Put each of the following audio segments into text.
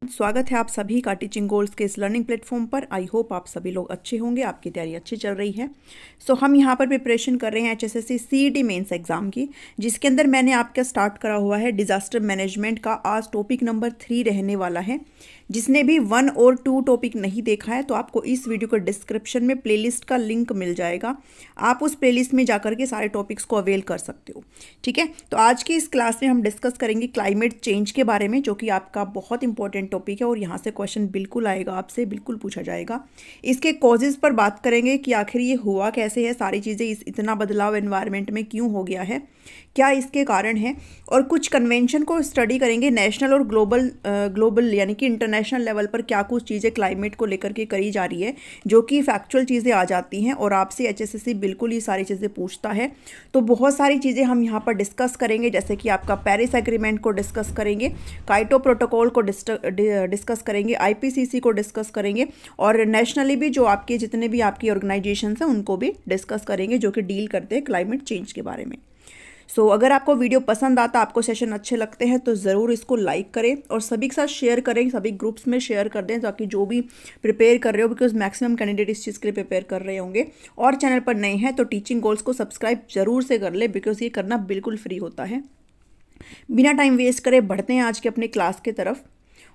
स्वागत है आप सभी का टीचिंग गोल्स के इस लर्निंग प्लेटफॉर्म पर। आई होप आप सभी लोग अच्छे होंगे, आपकी तैयारी अच्छी चल रही है। हम यहाँ पर प्रिपरेशन कर रहे हैं HSSC CET मेंस एग्जाम की, जिसके अंदर मैंने आपका स्टार्ट करा हुआ है डिज़ास्टर मैनेजमेंट का। आज टॉपिक नंबर 3 रहने वाला है। जिसने भी 1 और 2 टॉपिक नहीं देखा है तो आपको इस वीडियो के डिस्क्रिप्शन में प्लेलिस्ट का लिंक मिल जाएगा। आप उस प्लेलिस्ट में जाकर के सारे टॉपिक्स को अवेल कर सकते हो। ठीक है, तो आज की इस क्लास में हम डिस्कस करेंगे क्लाइमेट चेंज के बारे में, जो कि आपका बहुत इंपॉर्टेंट टॉपिक है और यहाँ से क्वेश्चन बिल्कुल आएगा, आपसे बिल्कुल पूछा जाएगा। इसके कॉजेज़ पर बात करेंगे कि आखिर ये हुआ कैसे है, सारी चीज़ें इतना बदलाव एनवायरनमेंट में क्यों हो गया है, क्या इसके कारण है, और कुछ कन्वेंशन को स्टडी करेंगे। नेशनल और ग्लोबल यानी कि इंटरनेशनल लेवल पर क्या कुछ चीज़ें क्लाइमेट को लेकर के करी जा रही है, जो कि फैक्चुअल चीज़ें आ जाती हैं और आपसे HSSC बिल्कुल ये सारी चीज़ें पूछता है। तो बहुत सारी चीज़ें हम यहाँ पर डिस्कस करेंगे, जैसे कि आपका पेरिस एग्रीमेंट को डिस्कस करेंगे, काइटो प्रोटोकॉल को डिस्कस करेंगे, IPCC को डिस्कस करेंगे, और नेशनली भी जो आपके जितने भी आपकी ऑर्गेनाइजेशन हैं उनको भी डिस्कस करेंगे, जो कि डील करते हैं क्लाइमेट चेंज के बारे में। अगर आपको वीडियो पसंद आता, आपको सेशन अच्छे लगते हैं तो ज़रूर इसको लाइक करें और सभी के साथ शेयर करें, सभी ग्रुप्स में शेयर कर दें, ताकि जो भी प्रिपेयर कर रहे हो, बिकॉज मैक्सिमम कैंडिडेट इस चीज़ के लिए प्रिपेयर कर रहे होंगे। और चैनल पर नए हैं तो टीचिंग गोल्स को सब्सक्राइब जरूर से कर ले, बिकॉज ये करना बिल्कुल फ्री होता है। बिना टाइम वेस्ट करे बढ़ते हैं आज के अपने क्लास के तरफ।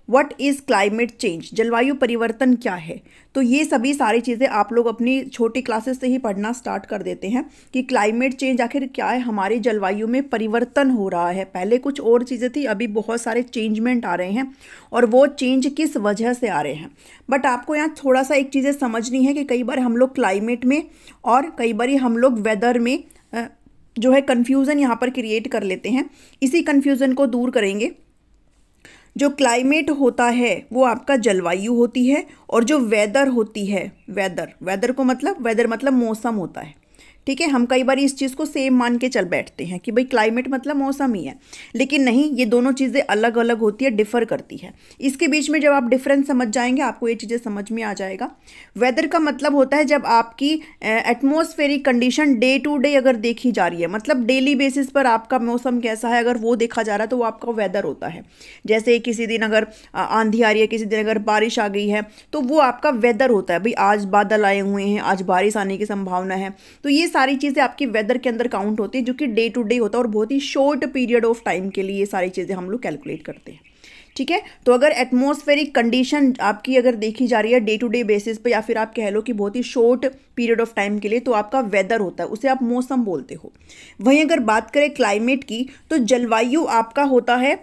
व्हाट इज़ क्लाइमेट चेंज, जलवायु परिवर्तन क्या है। तो ये सभी सारी चीज़ें आप लोग अपनी छोटी क्लासेस से ही पढ़ना स्टार्ट कर देते हैं कि क्लाइमेट चेंज आखिर क्या है, हमारी जलवायु में परिवर्तन हो रहा है। पहले कुछ और चीज़ें थी, अभी बहुत सारे चेंजमेंट आ रहे हैं और वो चेंज किस वजह से आ रहे हैं। बट आपको यहाँ थोड़ा सा एक चीज़ें समझनी है कि कई बार हम लोग क्लाइमेट में और कई बार हम लोग वेदर में जो है कन्फ्यूज़न यहाँ पर क्रिएट कर लेते हैं। इसी कन्फ्यूज़न को दूर करेंगे। जो क्लाइमेट होता है वो आपका जलवायु होती है, और जो वेदर होती है, वेदर मतलब मौसम होता है। ठीक है, हम कई बार इस चीज़ को सेम मान के चल बैठते हैं कि भाई क्लाइमेट मतलब मौसम ही है, लेकिन नहीं, ये दोनों चीज़ें अलग अलग होती है, डिफ़र करती है। इसके बीच में जब आप डिफरेंस समझ जाएंगे आपको ये चीज़ें समझ में आ जाएगा। वेदर का मतलब होता है जब आपकी atmospheric condition day to day अगर देखी जा रही है, मतलब डेली बेसिस पर आपका मौसम कैसा है, अगर वो देखा जा रहा है तो वो आपका वेदर होता है। जैसे किसी दिन अगर आंधी आ रही है, किसी दिन अगर बारिश आ गई है, तो वो आपका वेदर होता है। भाई आज बादल आए हुए हैं, आज बारिश आने की संभावना है, तो ये सारी चीज़ें आपकी वेदर के अंदर काउंट होती है, जो कि डे टू डे होता है और बहुत ही शॉर्ट पीरियड ऑफ टाइम के लिए ये सारी चीज़ें हम लोग कैलकुलेट करते हैं। ठीक है, तो अगर एटमॉस्फेरिक कंडीशन आपकी अगर देखी जा रही है डे टू डे बेसिस पे, या फिर आप कह लो कि बहुत ही शॉर्ट पीरियड ऑफ टाइम के लिए, तो आपका वेदर होता है, उसे आप मौसम बोलते हो। वहीं अगर बात करें क्लाइमेट की, तो जलवायु आपका होता है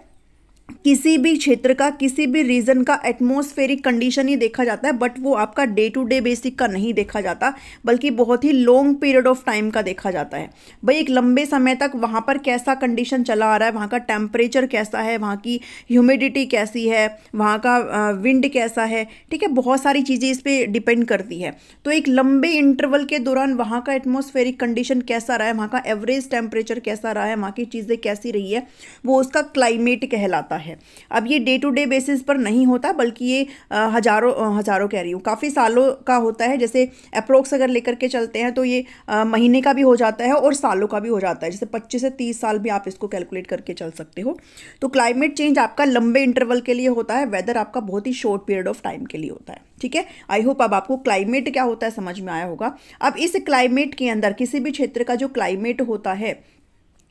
किसी भी क्षेत्र का, किसी भी रीजन का एटमॉस्फेरिक कंडीशन ही देखा जाता है, बट वो आपका डे टू डे बेसिक का नहीं देखा जाता, बल्कि बहुत ही लॉन्ग पीरियड ऑफ टाइम का देखा जाता है। भाई एक लंबे समय तक वहाँ पर कैसा कंडीशन चला आ रहा है, वहाँ का टेम्परेचर कैसा है, वहाँ की ह्यूमिडिटी कैसी है, वहाँ का विंड कैसा है। ठीक है, बहुत सारी चीज़ें इस पर डिपेंड करती है। तो एक लंबे इंटरवल के दौरान वहाँ का एटमॉस्फेरिक कंडीशन कैसा रहा है, वहाँ का एवरेज टेम्परेचर कैसा रहा है, वहाँ की चीज़ें कैसी रही है, वो उसका क्लाइमेट कहलाता है। अब ये डे टू डे बेसिस पर नहीं होता, बल्कि ये हजारों कह रही हूँ, काफ़ी सालों का होता है। जैसे अप्रोक्स अगर लेकर के चलते हैं तो ये महीने का भी हो जाता है और सालों का भी हो जाता है। जैसे 25 से 30 साल भी आप इसको कैलकुलेट करके चल सकते हो। तो क्लाइमेट चेंज आपका लंबे इंटरवल के लिए होता है, वेदर आपका बहुत ही शॉर्ट पीरियड ऑफ टाइम के लिए होता है। ठीक है, आई होप अब आपको क्लाइमेट क्या होता है समझ में आया होगा। अब इस क्लाइमेट के अंदर किसी भी क्षेत्र का जो क्लाइमेट होता है,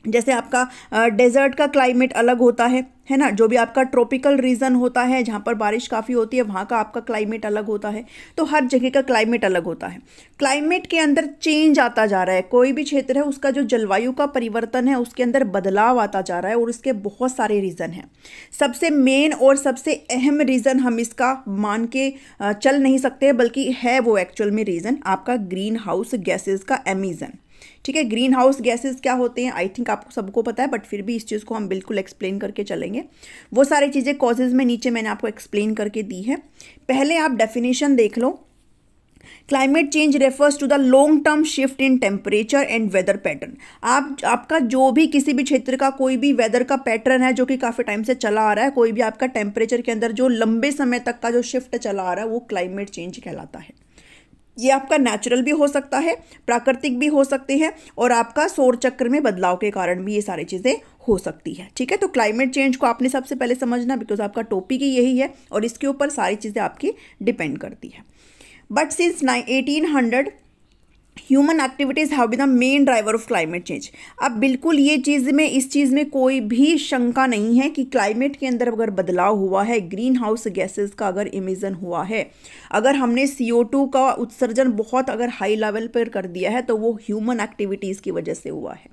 जैसे आपका डेजर्ट का क्लाइमेट अलग होता है ना, जो भी आपका ट्रॉपिकल रीजन होता है जहाँ पर बारिश काफ़ी होती है, वहाँ का आपका क्लाइमेट अलग होता है। तो हर जगह का क्लाइमेट अलग होता है। क्लाइमेट के अंदर चेंज आता जा रहा है, कोई भी क्षेत्र है उसका जो जलवायु का परिवर्तन है उसके अंदर बदलाव आता जा रहा है, और उसके बहुत सारे रीज़न हैं। सबसे मेन और सबसे अहम रीज़न हम इसका मान के चल नहीं सकते, बल्कि है वो एक्चुअल में रीज़न आपका ग्रीन हाउस गैसेज का एमिशन। ठीक है, ग्रीन हाउस गैसेस क्या होते हैं आई थिंक आपको सबको पता है, बट फिर भी इस चीज़ को हम बिल्कुल एक्सप्लेन करके चलेंगे। वो सारी चीज़ें कॉजेज में नीचे मैंने आपको एक्सप्लेन करके दी है। पहले आप डेफिनेशन देख लो। Climate change refers to the long term shift in temperature and weather pattern. आपका जो भी किसी भी क्षेत्र का कोई भी वेदर का पैटर्न है जो कि काफ़ी टाइम से चला आ रहा है, कोई भी आपका टेम्परेचर के अंदर जो लंबे समय तक का जो शिफ्ट चला आ रहा है, वो क्लाइमेट चेंज कहलाता है। ये आपका नेचुरल भी हो सकता है, प्राकृतिक भी हो सकते हैं, और आपका सौर चक्र में बदलाव के कारण भी ये सारी चीज़ें हो सकती है। ठीक है, तो क्लाइमेट चेंज को आपने सबसे पहले समझना, बिकॉज आपका टॉपिक ही यही है और इसके ऊपर सारी चीज़ें आपकी डिपेंड करती है। But since 1800 human activities have been the main driver of climate change. अब बिल्कुल ये चीज़ में, इस चीज़ में कोई भी शंका नहीं है कि क्लाइमेट के अंदर अगर बदलाव हुआ है, ग्रीन हाउस गैसेस का अगर इमिशन हुआ है, अगर हमने CO2 का उत्सर्जन बहुत अगर हाई लेवल पर कर दिया है, तो वो ह्यूमन एक्टिविटीज़ की वजह से हुआ है।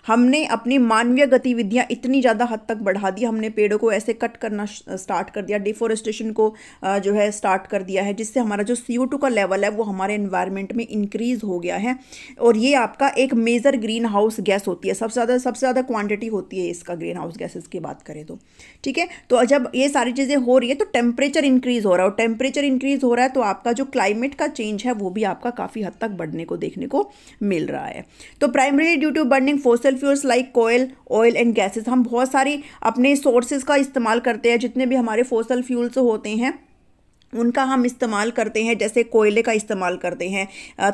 हमने अपनी मानवीय गतिविधियां इतनी ज़्यादा हद तक बढ़ा दी, हमने पेड़ों को ऐसे कट करना स्टार्ट कर दिया, डिफोरेस्टेशन को जो है स्टार्ट कर दिया है, जिससे हमारा जो CO2 का लेवल है वो हमारे एनवायरनमेंट में इंक्रीज़ हो गया है। और ये आपका एक मेजर ग्रीन हाउस गैस होती है, सबसे ज़्यादा क्वांटिटी होती है इसका ग्रीन हाउस गैसेस की बात करें तो। ठीक है, तो जब ये सारी चीज़ें हो रही है तो टेम्परेचर इंक्रीज़ हो रहा है, और टेम्परेचर इंक्रीज़ हो रहा है तो आपका जो क्लाइमेट का चेंज है वो भी आपका काफ़ी हद तक बढ़ने को देखने को मिल रहा है। तो primary due to burning fossil fuels like कोयल, ऑयल एंड गैसेस, हम बहुत सारी अपने सोर्सेज का इस्तेमाल करते हैं, जितने भी हमारे फोसिल फ्यूल्स होते हैं उनका हम इस्तेमाल करते हैं, जैसे कोयले का इस्तेमाल करते हैं,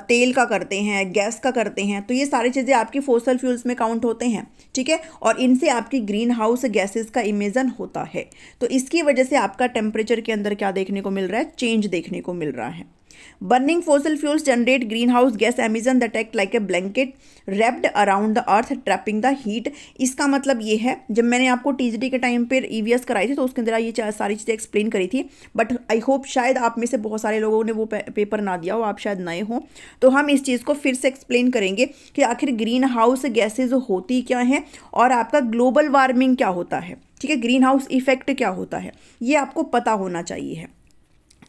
तेल का करते हैं, गैस का करते हैं, तो ये सारी चीज़ें आपकी फोसिल फ्यूल्स में काउंट होते हैं। ठीक है, और इनसे आपकी ग्रीन हाउस गैसेस का इमिशन होता है, तो इसकी वजह से आपका टेम्परेचर के अंदर क्या देखने को मिल रहा है, चेंज देखने को मिल रहा है। Burning fossil fuels generate greenhouse gas emission that act like a blanket wrapped around the earth trapping the heat। इसका मतलब ये है, जब मैंने आपको TGT के टाइम पर EVS कराई थी तो उसके अंदर ये सारी चीज़ें एक्सप्लेन करी थी, बट आई होप शायद आप में से बहुत सारे लोगों ने वो पेपर ना दिया हो, आप शायद नए हो, तो हम इस चीज़ को फिर से एक्सप्लेन करेंगे कि आखिर ग्रीन हाउस गैसेज होती क्या हैं और आपका ग्लोबल वार्मिंग क्या होता है। ठीक है, ग्रीन हाउस इफेक्ट क्या होता है, ये आपको पता होना चाहिए है।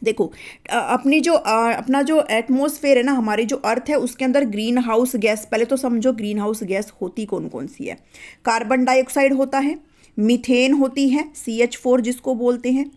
देखो, अपना जो एटमॉस्फेयर है ना, हमारी जो अर्थ है, उसके अंदर ग्रीन हाउस गैस, पहले तो समझो ग्रीन हाउस गैस होती कौन कौन सी है। कार्बन डाइऑक्साइड होता है, मीथेन होती है, CH4 जिसको बोलते हैं,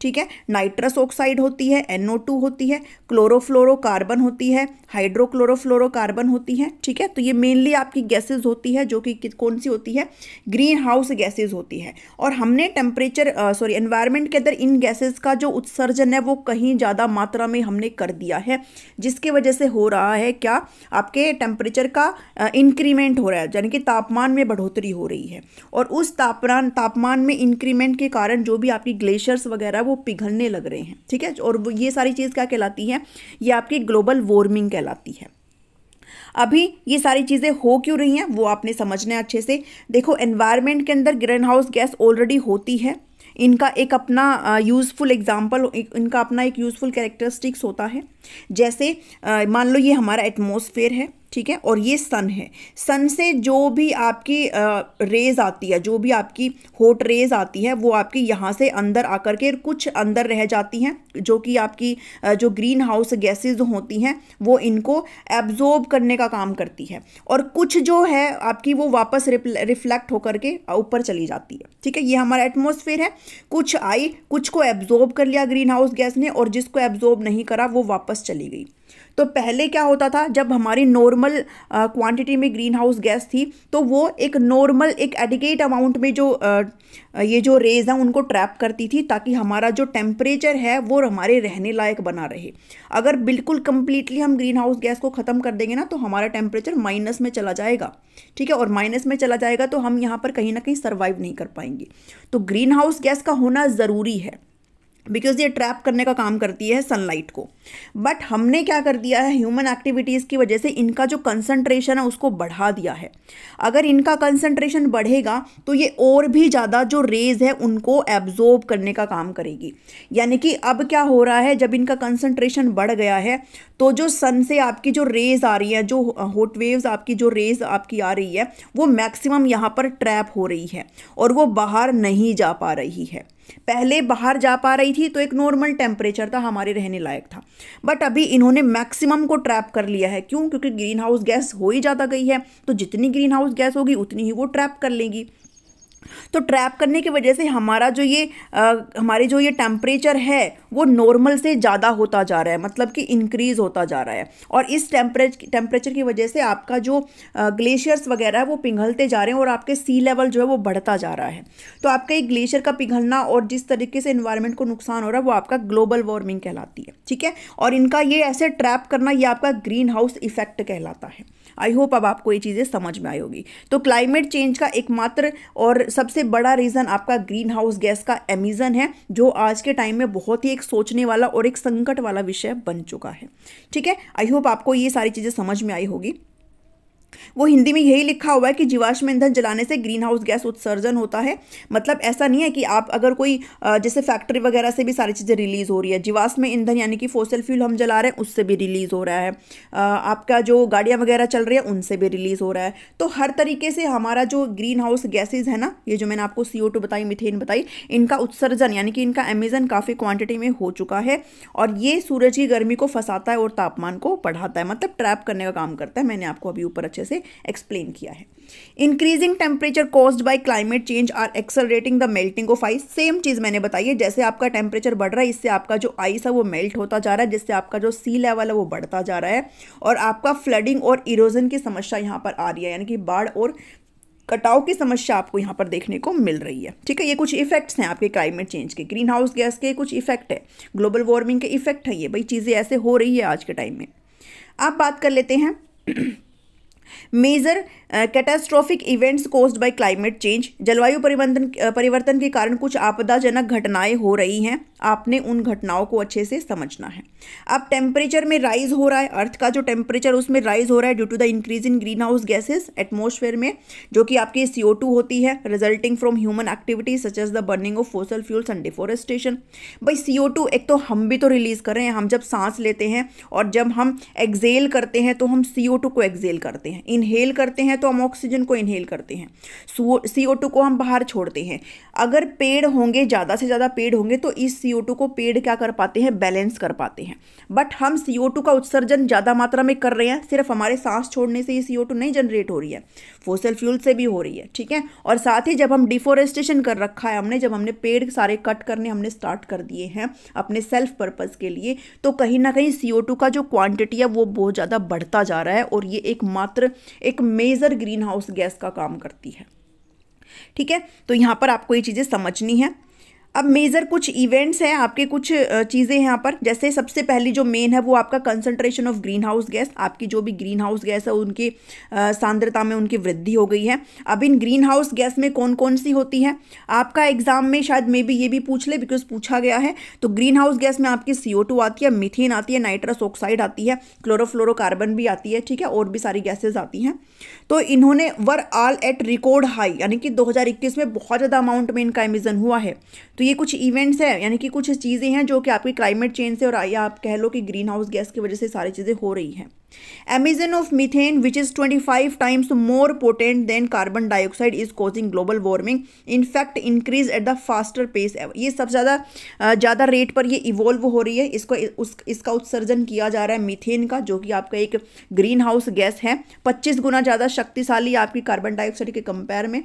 ठीक है, नाइट्रस ऑक्साइड होती है, NO2 होती है, क्लोरोफ्लोरोकार्बन होती है, हाइड्रोक्लोरोफ्लोरोकार्बन होती है। ठीक है, तो ये मेनली आपकी गैसेज होती है, जो कि कौन सी होती है, ग्रीन हाउस गैसेज होती है। और हमने एनवायरनमेंट के अंदर इन गैसेज का जो उत्सर्जन है वो कहीं ज़्यादा मात्रा में हमने कर दिया है, जिसकी वजह से हो रहा है क्या, आपके टेम्परेचर का इंक्रीमेंट हो रहा है, यानी कि तापमान में बढ़ोतरी हो रही है। और उस तापमान में इंक्रीमेंट के कारण जो भी आपकी ग्लेशियर्स वगैरह वो पिघलने लग रहे हैं। ठीक है, और ये सारी चीज़ क्या कहलाती है, ये आपकी ग्लोबल वार्मिंग कहलाती है। अभी ये सारी चीज़ें हो क्यों रही हैं वो आपने समझना है अच्छे से। देखो, एनवायरनमेंट के अंदर ग्रीन हाउस गैस ऑलरेडी होती है, इनका एक अपना यूज़फुल एग्जाम्पल, इनका अपना एक यूज़फुल कैरेक्टरिस्टिक्स होता है। जैसे मान लो ये हमारा एटमॉस्फेयर है, ठीक है, और ये सन है। सन से जो भी आपकी रेज आती है, जो भी आपकी हॉट रेज आती है, वो आपकी यहाँ से अंदर आकर के कुछ अंदर रह जाती हैं, जो कि आपकी जो ग्रीन हाउस गैसेज होती हैं वो इनको एब्जॉर्ब करने का काम करती है, और कुछ जो है आपकी वो वापस रिफ्लेक्ट होकर के ऊपर चली जाती है। ठीक है, ये हमारा एटमॉस्फेयर है, कुछ आई, कुछ को एब्जॉर्ब कर लिया ग्रीन हाउस गैस ने, और जिसको एब्जॉर्ब नहीं करा वो वापस चली गई। तो पहले क्या होता था, जब हमारी नॉर्मल क्वांटिटी में ग्रीन हाउस गैस थी, तो वो एक नॉर्मल, एक एडिकेट अमाउंट में जो ये जो रेज हैं उनको ट्रैप करती थी, ताकि हमारा जो टेम्परेचर है वो हमारे रहने लायक बना रहे। अगर बिल्कुल कंप्लीटली हम ग्रीन हाउस गैस को ख़त्म कर देंगे ना, तो हमारा टेम्परेचर माइनस में चला जाएगा। ठीक है, और माइनस में चला जाएगा तो हम यहाँ पर कहीं ना कहीं सर्वाइव नहीं कर पाएंगे। तो ग्रीन हाउस गैस का होना ज़रूरी है, बिकॉज ये ट्रैप करने का काम करती है सनलाइट को। बट हमने क्या कर दिया है, ह्यूमन एक्टिविटीज़ की वजह से इनका जो कंसंट्रेशन है उसको बढ़ा दिया है। अगर इनका कंसंट्रेशन बढ़ेगा तो ये और भी ज़्यादा जो रेज है उनको एब्जॉर्ब करने का काम करेगी। यानी कि अब क्या हो रहा है, जब इनका कंसंट्रेशन बढ़ गया है तो जो सन से आपकी जो रेज आ रही है, जो हॉट वेव्स आपकी जो रेज आपकी आ रही है, वो मैक्सिमम यहाँ पर ट्रैप हो रही है और वो बाहर नहीं जा पा रही है। पहले बाहर जा पा रही थी तो एक नॉर्मल टेम्परेचर था, हमारे रहने लायक था, बट अभी इन्होंने मैक्सिमम को ट्रैप कर लिया है। क्यों? क्योंकि ग्रीन हाउस गैस हो ही ज़्यादा गई है, तो जितनी ग्रीन हाउस गैस होगी उतनी ही वो ट्रैप कर लेंगी। तो ट्रैप करने की वजह से हमारा जो ये हमारी जो ये टेम्परेचर है वो नॉर्मल से ज़्यादा होता जा रहा है, मतलब कि इंक्रीज़ होता जा रहा है। और इस टेम्परेचर की वजह से आपका जो ग्लेशियर्स वगैरह है वो पिघलते जा रहे हैं और आपके सी लेवल जो है वो बढ़ता जा रहा है। तो आपका एक ग्लेशियर का पिघलना और जिस तरीके से एनवायरनमेंट को नुकसान हो रहा है वो आपका ग्लोबल वार्मिंग कहलाती है, ठीक है। और इनका ये ऐसे ट्रैप करना ये आपका ग्रीन हाउस इफेक्ट कहलाता है। आई होप अब आपको ये चीज़ें समझ में आई होगी। तो क्लाइमेट चेंज का एकमात्र और सबसे बड़ा रीज़न आपका ग्रीन हाउस गैस का एमिशन है, जो आज के टाइम में बहुत ही एक सोचने वाला और एक संकट वाला विषय बन चुका है, ठीक है। आई होप आपको ये सारी चीज़ें समझ में आई होगी। वो हिंदी में यही लिखा हुआ है कि जीवाश्म ईंधन जलाने से ग्रीन हाउस गैस उत्सर्जन होता है। मतलब ऐसा नहीं है कि आप अगर कोई जैसे फैक्ट्री वगैरह से भी सारी चीज़ें रिलीज हो रही है, जीवाश्म ईंधन यानी कि फॉसिल फ्यूल हम जला रहे हैं उससे भी रिलीज हो रहा है, आपका जो गाड़ियाँ वगैरह चल रही है उनसे भी रिलीज हो रहा है। तो हर तरीके से हमारा जो ग्रीन हाउस गैसेज है ना, ये जो मैंने आपको CO2 बताई, मीथेन बताई, इनका उत्सर्जन यानी कि इनका एमिशन काफ़ी क्वांटिटी में हो चुका है और ये सूरज की गर्मी को फंसाता है और तापमान को बढ़ाता है, मतलब ट्रैप करने का काम करता है। मैंने आपको अभी ऊपर अच्छे से एक्सप्लेन किया है। Increasing temperature caused by climate change are accelerating the melting of ice. Same चीज मैंने बताई है, जैसे आपका टेम्परेचर बढ़ रहा है इससे आपका जो आइस है वो मेल्ट होता जा रहा है, जिससे आपका जो सी लेवल है वो बढ़ता जा रहा है और आपका फ्लडिंग और इरोजन की समस्या यहाँ पर आ रही है, यानी कि बाढ़ और कटाव की समस्या आपको यहाँ पर देखने को मिल रही है, ठीक है। ये कुछ इफेक्ट्स हैं आपके क्लाइमेट चेंज के, ग्रीन हाउस गैस के कुछ इफेक्ट है, ग्लोबल वार्मिंग के इफेक्ट है ये, भाई चीज़ें ऐसे हो रही है आज के टाइम में। आप बात कर लेते हैं major catastrophic events caused by climate change. जलवायु परिवर्तन के कारण कुछ आपदाजनक घटनाएं हो रही हैं, आपने उन घटनाओं को अच्छे से समझना है। अब टेम्परेचर में राइज हो रहा है, अर्थ का जो टेम्परेचर उसमें राइज हो रहा है due to the increase in greenhouse gases atmosphere में, जो कि आपकी CO2 होती है, resulting from human activities such as the burning of fossil fuels and deforestation. भाई CO2 एक तो हम भी तो रिलीज कर रहे हैं, हम जब सांस लेते हैं और जब हम एक्सेल करते हैं तो हम CO2 को एक्सेल करते हैं, इनहेल करते हैं तो हम ऑक्सीजन को इनहेल करते हैं, CO2 को हम बाहर छोड़ते हैं। अगर पेड़ होंगे, ज़्यादा से ज़्यादा पेड़ होंगे तो इस CO2 को पेड़ क्या कर पाते हैं, बैलेंस कर पाते हैं। बट हम CO2 का उत्सर्जन ज़्यादा मात्रा में कर रहे हैं, सिर्फ हमारे सांस छोड़ने से ये CO2 नहीं जनरेट हो रही है, फॉसिल फ्यूल से भी हो रही है, ठीक है। और साथ ही जब हम डिफोरेस्टेशन कर रखा है हमने, जब हमने पेड़ सारे कट करने हमने स्टार्ट कर दिए हैं अपने सेल्फ पर्पज़ के लिए, तो कहीं ना कहीं CO2 का जो क्वांटिटी है वो बहुत ज़्यादा बढ़ता जा रहा है और ये एक मेजर ग्रीन हाउस गैस का काम करती है, ठीक है। तो यहाँ पर आपको ये चीज़ें समझनी है। अब मेजर कुछ इवेंट्स हैं आपके, कुछ चीज़ें यहाँ पर, जैसे सबसे पहली जो मेन है वो आपका concentration of green house gas. आपकी जो भी ग्रीन हाउस गैस है उनकी सांद्रता में उनकी वृद्धि हो गई है। अब इन ग्रीन हाउस गैस में कौन कौन सी होती है, आपका एग्जाम में शायद मे बी ये भी पूछ ले, बिकॉज पूछा गया है। तो ग्रीन हाउस गैस में आपकी CO2 आती है, मीथेन आती है, नाइट्रस ऑक्साइड आती है, क्लोरोफ्लोरोकार्बन भी आती है, ठीक है, और भी सारी गैसेज आती हैं। तो इन्होंने were all at record high, यानी कि 2021 में बहुत ज़्यादा अमाउंट में इनका एमिशन हुआ है। तो ये कुछ इवेंट्स हैं, यानी कि कुछ चीज़ें हैं जो कि आपकी क्लाइमेट चेंज से और या आप कह लो कि ग्रीन हाउस गैस की वजह से सारी चीज़ें हो रही हैं। Emission of methane which is 25 times more potent than carbon dioxide is causing global warming, in fact increase at the faster pace. ये सबसे ज़्यादा रेट पर ये इवॉल्व हो रही है, इसका उत्सर्जन किया जा रहा है मीथेन का, जो कि आपका एक ग्रीन हाउस गैस है, 25 गुना ज़्यादा शक्तिशाली आपकी कार्बन डाइऑक्साइड के कंपेयर में।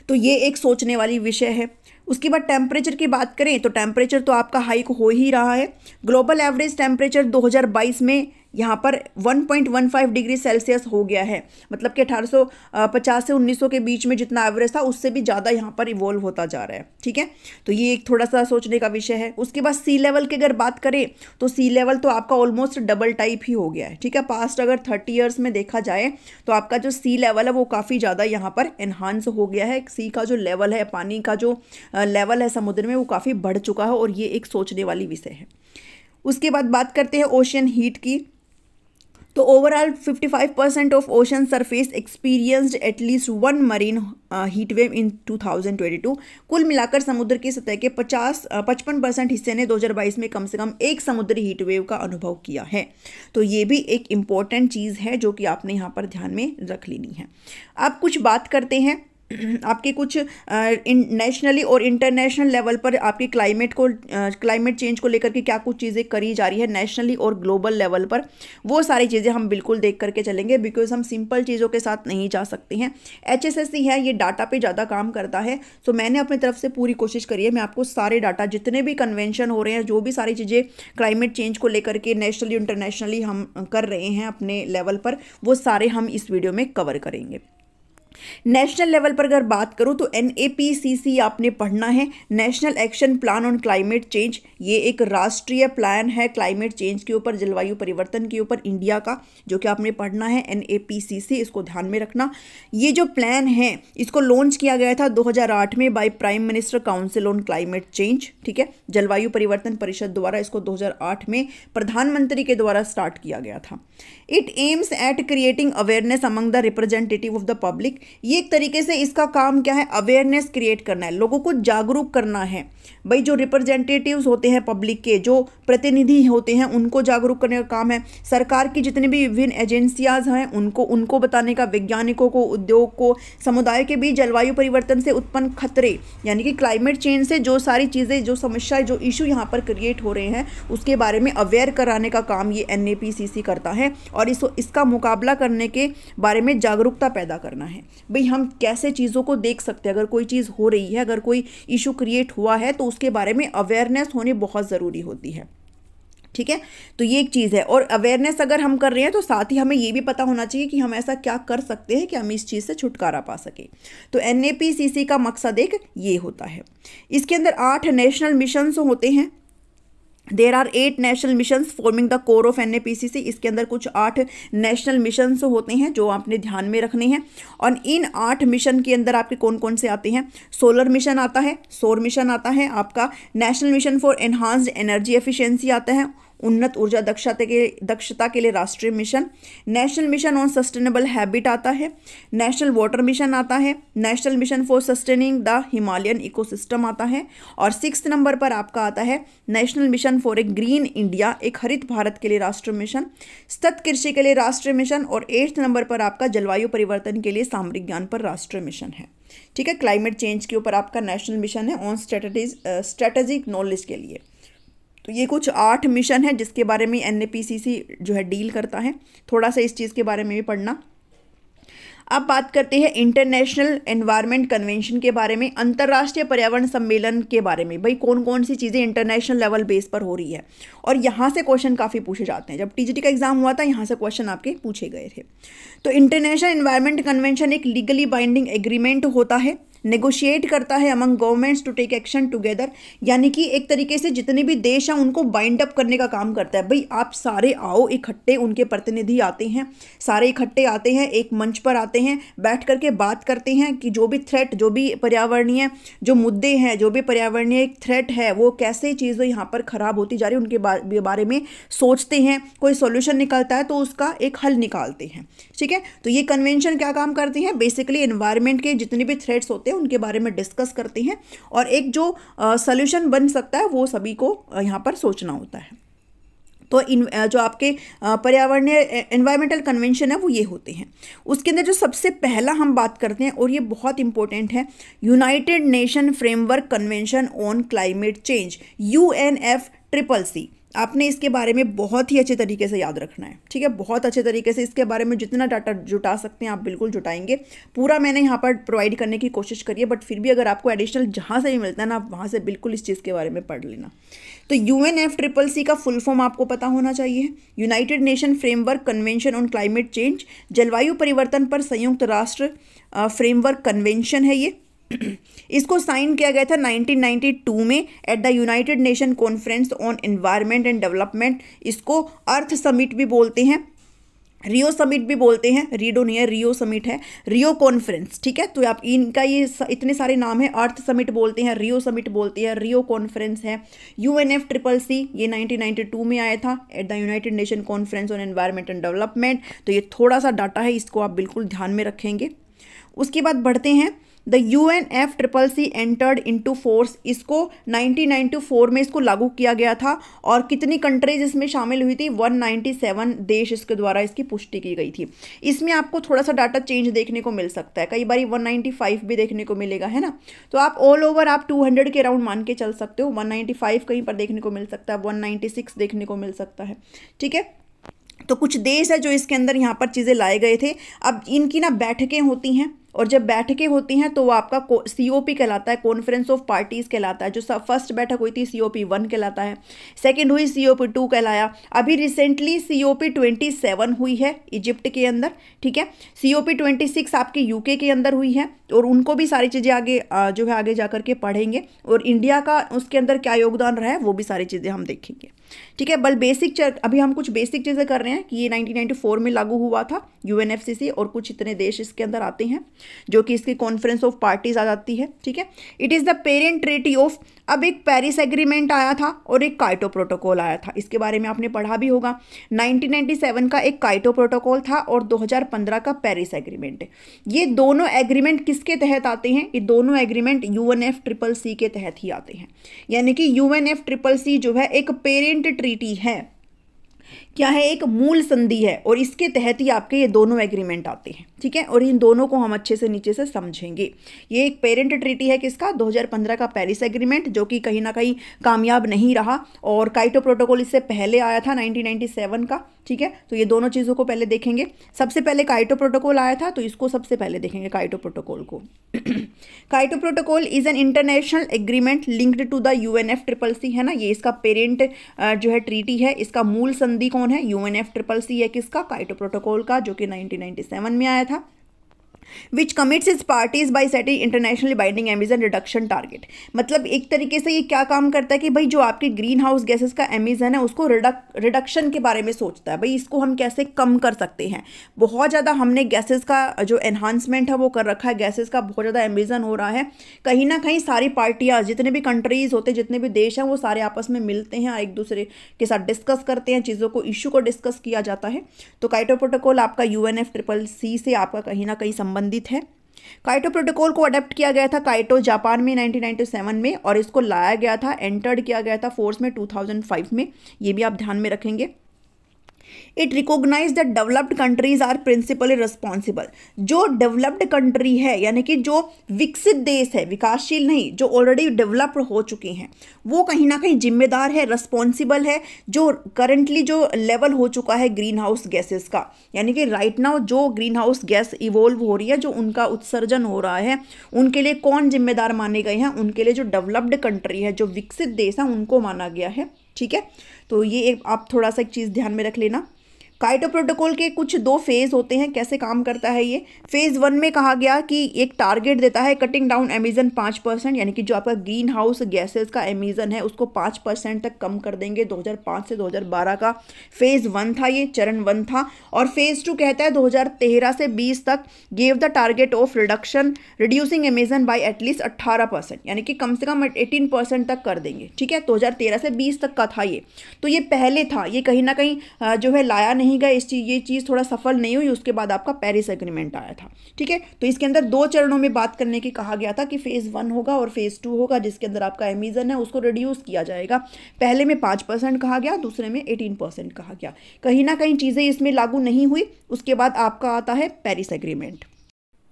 तो ये एक सोचने वाली विषय है। उसके बाद टेम्परेचर की बात करें तो टेम्परेचर तो आपका हाइक हो ही रहा है। ग्लोबल एवरेज टेम्परेचर 2022 में यहाँ पर 1.15 डिग्री सेल्सियस हो गया है, मतलब कि 1850 से 1900 के बीच में जितना एवरेज था उससे भी ज़्यादा यहाँ पर इवॉल्व होता जा रहा है, ठीक है। तो ये एक थोड़ा सा सोचने का विषय है। उसके बाद सी लेवल की अगर बात करें तो सी लेवल तो आपका ऑलमोस्ट डबल टाइप ही हो गया है, ठीक है। पास्ट अगर 30 ईयर्स में देखा जाए तो आपका जो सी लेवल है वो काफ़ी ज़्यादा यहाँ पर एनहांस हो गया है। सी का जो लेवल है, पानी का जो लेवल है समुद्र में, वो काफ़ी बढ़ चुका है और ये एक सोचने वाली विषय है। उसके बाद बात करते हैं ओशियन हीट की। तो overall 55% of ocean surface experienced at least one marine heat wave in 2022। कुल मिलाकर समुद्र की सतह के 55% हिस्से ने 2022 में कम से कम एक समुद्री हीट वेव का अनुभव किया है। तो ये भी एक इम्पॉर्टेंट चीज़ है जो कि आपने यहाँ पर ध्यान में रख लेनी है। अब कुछ बात करते हैं आपके कुछ नेशनली और इंटरनेशनल लेवल पर आपकी क्लाइमेट चेंज को लेकर के क्या कुछ चीज़ें करी जा रही है नेशनली और ग्लोबल लेवल पर, वो सारी चीज़ें हम बिल्कुल देख करके चलेंगे, बिकॉज हम सिंपल चीज़ों के साथ नहीं जा सकते हैं। HSSC है ये डाटा पे ज़्यादा काम करता है, तो मैंने अपनी तरफ से पूरी कोशिश करी है मैं आपको सारे डाटा जितने भी कन्वेंशन हो रहे हैं, जो भी सारी चीज़ें क्लाइमेट चेंज को लेकर के नेशनली इंटरनेशनली हम कर रहे हैं अपने लेवल पर, वो सारे हम इस वीडियो में कवर करेंगे। नेशनल लेवल पर अगर बात करूं तो NAPCC आपने पढ़ना है, national action plan on climate change. ये एक राष्ट्रीय प्लान है क्लाइमेट चेंज के ऊपर, जलवायु परिवर्तन के ऊपर इंडिया का, जो कि आपने पढ़ना है NAPCC, इसको ध्यान में रखना। ये जो प्लान है इसको लॉन्च किया गया था 2008 में by prime minister council on climate change, ठीक है, जलवायु परिवर्तन परिषद द्वारा इसको 2008 में प्रधानमंत्री के द्वारा स्टार्ट किया गया था। It aims at creating awareness among the representative of the public. ये एक तरीके से इसका काम क्या है, अवेयरनेस क्रिएट करना है, लोगों को जागरूक करना है। भाई जो रिप्रेजेंटेटिव्स होते हैं पब्लिक के, जो प्रतिनिधि होते हैं, उनको जागरूक करने का काम है। सरकार की जितनी भी विभिन्न एजेंसियां हैं उनको बताने का, वैज्ञानिकों को, उद्योग को, समुदाय के बीच जलवायु परिवर्तन से उत्पन्न खतरे यानी कि क्लाइमेट चेंज से जो सारी चीज़ें, जो समस्याएं, जो इशू यहाँ पर क्रिएट हो रहे हैं उसके बारे में अवेयर कराने का काम ये NAPCC करता है, और इसका मुकाबला करने के बारे में जागरूकता पैदा करना है। भाई हम कैसे चीज़ों को देख सकते हैं, अगर कोई चीज़ हो रही है, अगर कोई इशू क्रिएट हुआ है तो उसके बारे में अवेयरनेस होनी बहुत ज़रूरी होती है, ठीक है। तो ये एक चीज़ है, और अवेयरनेस अगर हम कर रहे हैं तो साथ ही हमें ये भी पता होना चाहिए कि हम ऐसा क्या कर सकते हैं कि हम इस चीज़ से छुटकारा पा सके। तो NAPCC का मकसद एक ये होता है। इसके अंदर 8 नेशनल मिशंस होते हैं। There are 8 national missions forming the core of NAPCC। इसके अंदर कुछ 8 नेशनल मिशंस होते हैं जो आपने ध्यान में रखने हैं। और इन 8 मिशन के अंदर आपके कौन कौन से आते हैं, सोलर मिशन आता है, सौर मिशन आता है, आपका national mission for enhanced energy efficiency आता है, उन्नत ऊर्जा दक्षता के लिए राष्ट्रीय mission, national mission on sustainable habit आता है, नेशनल वाटर मिशन आता है, national mission for sustaining the Himalayan ecosystem आता है, और 6 नंबर पर आपका आता है national mission for a green India, एक हरित भारत के लिए राष्ट्रीय मिशन, सतत कृषि के लिए राष्ट्रीय मिशन, और 8 नंबर पर आपका जलवायु परिवर्तन के लिए सामरिक ज्ञान पर राष्ट्रीय मिशन है, ठीक है। क्लाइमेट चेंज के ऊपर आपका नेशनल मिशन है ऑन स्ट्रेटेजिक नॉलेज के लिए। तो ये कुछ 8 मिशन है जिसके बारे में NAPCC जो है डील करता है। थोड़ा सा इस चीज़ के बारे में भी पढ़ना। अब बात करते हैं इंटरनेशनल एनवायरनमेंट कन्वेंशन के बारे में, अंतर्राष्ट्रीय पर्यावरण सम्मेलन के बारे में। भाई कौन कौन सी चीज़ें इंटरनेशनल लेवल बेस पर हो रही है, और यहाँ से क्वेश्चन काफ़ी पूछे जाते हैं। जब TGT का एग्जाम हुआ था यहाँ से क्वेश्चन आपके पूछे गए थे। तो इंटरनेशनल एनवायरनमेंट कन्वेंशन एक लीगली बाइंडिंग एग्रीमेंट होता है, नेगोशिएट करता है among governments to take action together, यानी कि एक तरीके से जितने भी देश हैं उनको बाइंड अप करने का काम करता है। भाई आप सारे आओ इकट्ठे, उनके प्रतिनिधि आते हैं, सारे इकट्ठे आते हैं, एक मंच पर आते हैं, बैठ करके बात करते हैं कि जो भी थ्रेट, जो भी पर्यावरणीय जो मुद्दे हैं, जो भी पर्यावरणीय एक थ्रेट है, वो कैसे चीज़ें यहाँ पर खराब होती जा रही है उनके बारे में सोचते हैं, कोई सोल्यूशन निकलता है तो उसका एक हल निकालते हैं, ठीक है। तो ये कन्वेंशन क्या काम करती है, बेसिकली एनवायरनमेंट के जितने भी थ्रेट्स होते हैं उनके बारे में डिस्कस करते हैं, और एक जो सॉल्यूशन बन सकता है वो सभी को यहाँ पर सोचना होता है। तो जो आपके पर्यावरणीय एनवायरमेंटल कन्वेंशन है वो ये होते हैं। उसके अंदर जो सबसे पहला हम बात करते हैं, और ये बहुत इंपॉर्टेंट है, United nation framework convention on climate change, UNFCCC। आपने इसके बारे में बहुत ही अच्छे तरीके से याद रखना है, ठीक है। बहुत अच्छे तरीके से इसके बारे में जितना डाटा जुटा सकते हैं आप बिल्कुल जुटाएंगे। पूरा मैंने यहाँ पर प्रोवाइड करने की कोशिश करी है, बट फिर भी अगर आपको एडिशनल जहाँ से भी मिलता है ना, आप वहाँ से बिल्कुल इस चीज़ के बारे में पढ़ लेना। तो UNFCCC का फुल फॉर्म आपको पता होना चाहिए, United nation framework convention on climate change, जलवायु परिवर्तन पर संयुक्त राष्ट्र फ्रेमवर्क कन्वेंशन है ये। इसको साइन किया गया था 1992 में at the United nation conference on environment and development. इसको अर्थ समिट भी बोलते हैं, रियो समिट भी बोलते हैं, रीडो नहीं है, रियो समिट है, रियो कॉन्फ्रेंस, ठीक है। तो आप इनका ये इतने सारे नाम है, अर्थ समिट बोलते हैं, रियो समिट बोलते हैं, रियो कॉन्फ्रेंस है। UNFCCC ये 1992 में आया था at the United nation conference on environment and development. तो ये थोड़ा सा डाटा है, इसको आप बिल्कुल ध्यान में रखेंगे। उसके बाद बढ़ते हैं the UNFCCC entered into force, इसको 1994 में इसको लागू किया गया था और कितनी कंट्रीज इसमें शामिल हुई थी, 197 देश इसके द्वारा इसकी पुष्टि की गई थी। इसमें आपको थोड़ा सा डाटा चेंज देखने को मिल सकता है, कई बार 195 भी देखने को मिलेगा, है ना। तो आप ऑल ओवर आप 200 के अराउंड मान के चल सकते हो। 195 कहीं पर देखने को मिल सकता है, 196 देखने को मिल सकता है, ठीक है। तो कुछ देश है जो इसके अंदर यहाँ पर चीज़ें लाए गए थे। अब इनकी ना बैठकें होती हैं, और जब बैठकें होती हैं तो वो आपका COP कहलाता है, कॉन्फ्रेंस ऑफ पार्टीज कहलाता है। जो फर्स्ट बैठक हुई थी COP1 कहलाता है, सेकंड हुई COP2 कहलाया। अभी रिसेंटली COP27 हुई है इजिप्ट के अंदर, ठीक है। COP26 आपके UK के अंदर हुई है, और उनको भी सारी चीज़ें आगे जो है आगे जा करके पढ़ेंगे, और इंडिया का उसके अंदर क्या योगदान रहा है वो भी सारी चीज़ें हम देखेंगे, ठीक है। बल बेसिक अभी हम कुछ बेसिक चीज़ें कर रहे हैं कि ये 1994 में लागू हुआ था UNFCCC, और कुछ इतने देश इसके अंदर आते हैं जो कि इसकी कॉन्फ्रेंस ऑफ पार्टीज आ जाती है, ठीक है। It is the parent treaty of, अब एक पेरिस एग्रीमेंट आया था और एक काइटो प्रोटोकॉल आया था, इसके बारे में आपने पढ़ा भी होगा। 1997 का एक काइटो प्रोटोकॉल था और 2015 का पेरिस एग्रीमेंट है। ये दोनों एग्रीमेंट किसके तहत आते हैं, ये दोनों एग्रीमेंट UNFCCC के तहत ही आते हैं। यानी कि UNFCCC जो है एक पेरेंट ट्रीटी है, क्या है, एक मूल संधि है, और इसके तहत ही आपके ये दोनों एग्रीमेंट आते हैं, ठीक है। और इन दोनों को हम अच्छे से नीचे से समझेंगे। ये एक पेरेंट ट्रीटी है किसका, 2015 का पेरिस एग्रीमेंट, जो कि कहीं ना कहीं कामयाब नहीं रहा, और काइटो प्रोटोकॉल इससे पहले आया था 1997 का, ठीक है। तो ये दोनों चीज़ों को पहले देखेंगे। सबसे पहले काइटो प्रोटोकॉल आया था, तो इसको सबसे पहले देखेंगे काइटो प्रोटोकॉल को। Kyoto protocol is an international agreement linked to the UNFCCC, है ना। ये इसका पेरेंट जो है ट्रीटी है, इसका मूल संधि कौन है, UNFCCC है किसका, काइटो प्रोटोकॉल का, जो कि 1997 में आया था। Which commits is parties by setting internationally binding emission reduction target. मतलब एक तरीके से ये क्या काम करता है कि भाई जो आपके ग्रीन हाउस गैसेस का एमिशन है उसको रिडक्शन के बारे में सोचता है, भाई इसको हम कैसे कम कर सकते हैं। बहुत ज़्यादा हमने गैसेस का जो एनहांसमेंट है वो कर रखा है, गैसेस का बहुत ज़्यादा एमिशन हो रहा है। कहीं ना कहीं सारी पार्टियाँ, जितने भी कंट्रीज होते हैं, जितने भी देश हैं, वो सारे आपस में मिलते हैं, एक दूसरे के साथ डिस्कस करते हैं, चीज़ों को, इशू को डिस्कस किया जाता है। तो काइटो प्रोटोकॉल आपका UNFCCC से आपका कहीं ना कहीं संबंधित है। काइटो प्रोटोकॉल को अडॉप्ट किया गया था काइटो जापान में 1997 में, और इसको लाया गया था, एंटर्ड किया गया था फोर्स में 2005 में। ये भी आप ध्यान में रखेंगे। It recognize that developed countries are principally responsible. जो डेवलप्ड कंट्री है, यानी कि जो विकसित देश है, विकासशील नहीं, जो ऑलरेडी डेवलप्ड हो चुके हैं, वो कहीं ना कहीं जिम्मेदार है, रिस्पॉन्सिबल है, जो करंटली जो लेवल हो चुका है ग्रीन हाउस गैसेस का। यानी कि राइट नाउ जो ग्रीन हाउस गैस इवोल्व हो रही है, जो उनका उत्सर्जन हो रहा है, उनके लिए कौन जिम्मेदार माने गए हैं, उनके लिए जो डेवलप्ड कंट्री है, जो विकसित देश है, उनको माना गया है, ठीक है। तो ये एक आप थोड़ा सा एक चीज़ ध्यान में रख लेना। काइटो प्रोटोकॉल के कुछ 2 फेज़ होते हैं, कैसे काम करता है ये। फेज़ 1 में कहा गया कि एक टारगेट देता है कटिंग डाउन एमिशन 5%, यानी कि जो आपका ग्रीन हाउस गैसेस का एमिशन है उसको 5% तक कम कर देंगे। 2005 से 2012 का फेज़ 1 था, ये चरण 1 था। और फेज़ 2 कहता है 2013 से 20 तक gave the target of reducing emission by at least 18%, यानी कि कम से कम 18% तक कर देंगे, ठीक है। 2013 से 20 तक का था ये। तो ये पहले था, ये कहीं ना कहीं जो है लाया नहीं गया, ये चीज़ थोड़ा सफल नहीं हुई। उसके बाद आपका पेरिस एग्रीमेंट आया था, ठीक है। तो इसके अंदर 2 चरणों में बात करने की कहा गया था कि फेज़ 1 होगा और फेज़ 2 होगा, जिसके अंदर आपका एमिशन है उसको रिड्यूस किया जाएगा। पहले में 5% कहा गया, दूसरे में 18% कहा गया। कहीं ना कहीं चीज़ें इसमें लागू नहीं हुई। उसके बाद आपका आता है पेरिस एग्रीमेंट।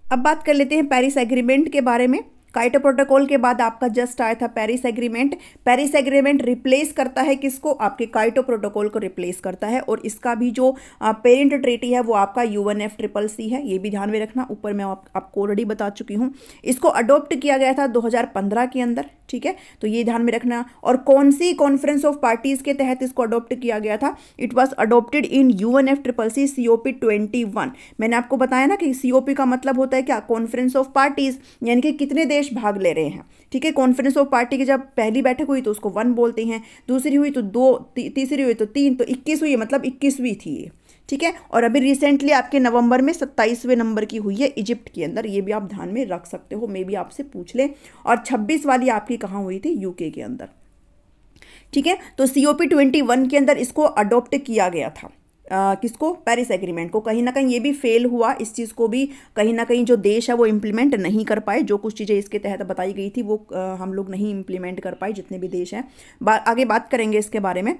अब बात कर लेते हैं पेरिस एग्रीमेंट के बारे में। काइटो प्रोटोकॉल के बाद आपका जस्ट आया था Paris agreement. Paris agreement replace करता है किसको, आपके काइटो प्रोटोकॉल को रिप्लेस करता है। और इसका भी जो पेरेंट ट्रीटी है वो आपका UNFCCC है, ये भी ध्यान में रखना। ऊपर मैं आपको ऑलरेडी बता चुकी हूँ। इसको अडॉप्ट किया गया था 2015 के अंदर, ठीक है। तो ये ध्यान में रखना। और कौन सी कॉन्फ्रेंस ऑफ पार्टीज के तहत इसको अडॉप्ट किया गया था, it was adopted in UNFCCC COP21। मैंने आपको बताया ना कि COP का मतलब होता है क्या, कॉन्फ्रेंस ऑफ पार्टीज, यानी कि कितने देश भाग ले रहे हैं, ठीक है। कॉन्फ्रेंस ऑफ पार्टी की जब पहली बैठक हुई तो उसको 1 बोलते हैं, दूसरी हुई तो 2, तीसरी हुई तो 3, तो 21 हुई, मतलब 21वीं थी ये, ठीक है। और अभी रिसेंटली आपके नवंबर में 27वें नंबर की हुई है इजिप्ट के अंदर, ये भी आप ध्यान में रख सकते हो, मे भी आपसे पूछ ले। और 26 वाली आपकी कहाँ हुई थी, UK के अंदर, ठीक है। तो COP21 के अंदर इसको अडॉप्ट किया गया था। किसको, पेरिस एग्रीमेंट को। कहीं ना कहीं ये भी फेल हुआ, इस चीज़ को भी कहीं ना कहीं जो देश है वो इम्प्लीमेंट नहीं कर पाए, जो कुछ चीज़ें इसके तहत बताई गई थी वो हम लोग नहीं इम्प्लीमेंट कर पाए, जितने भी देश हैं। आगे बात करेंगे इसके बारे में।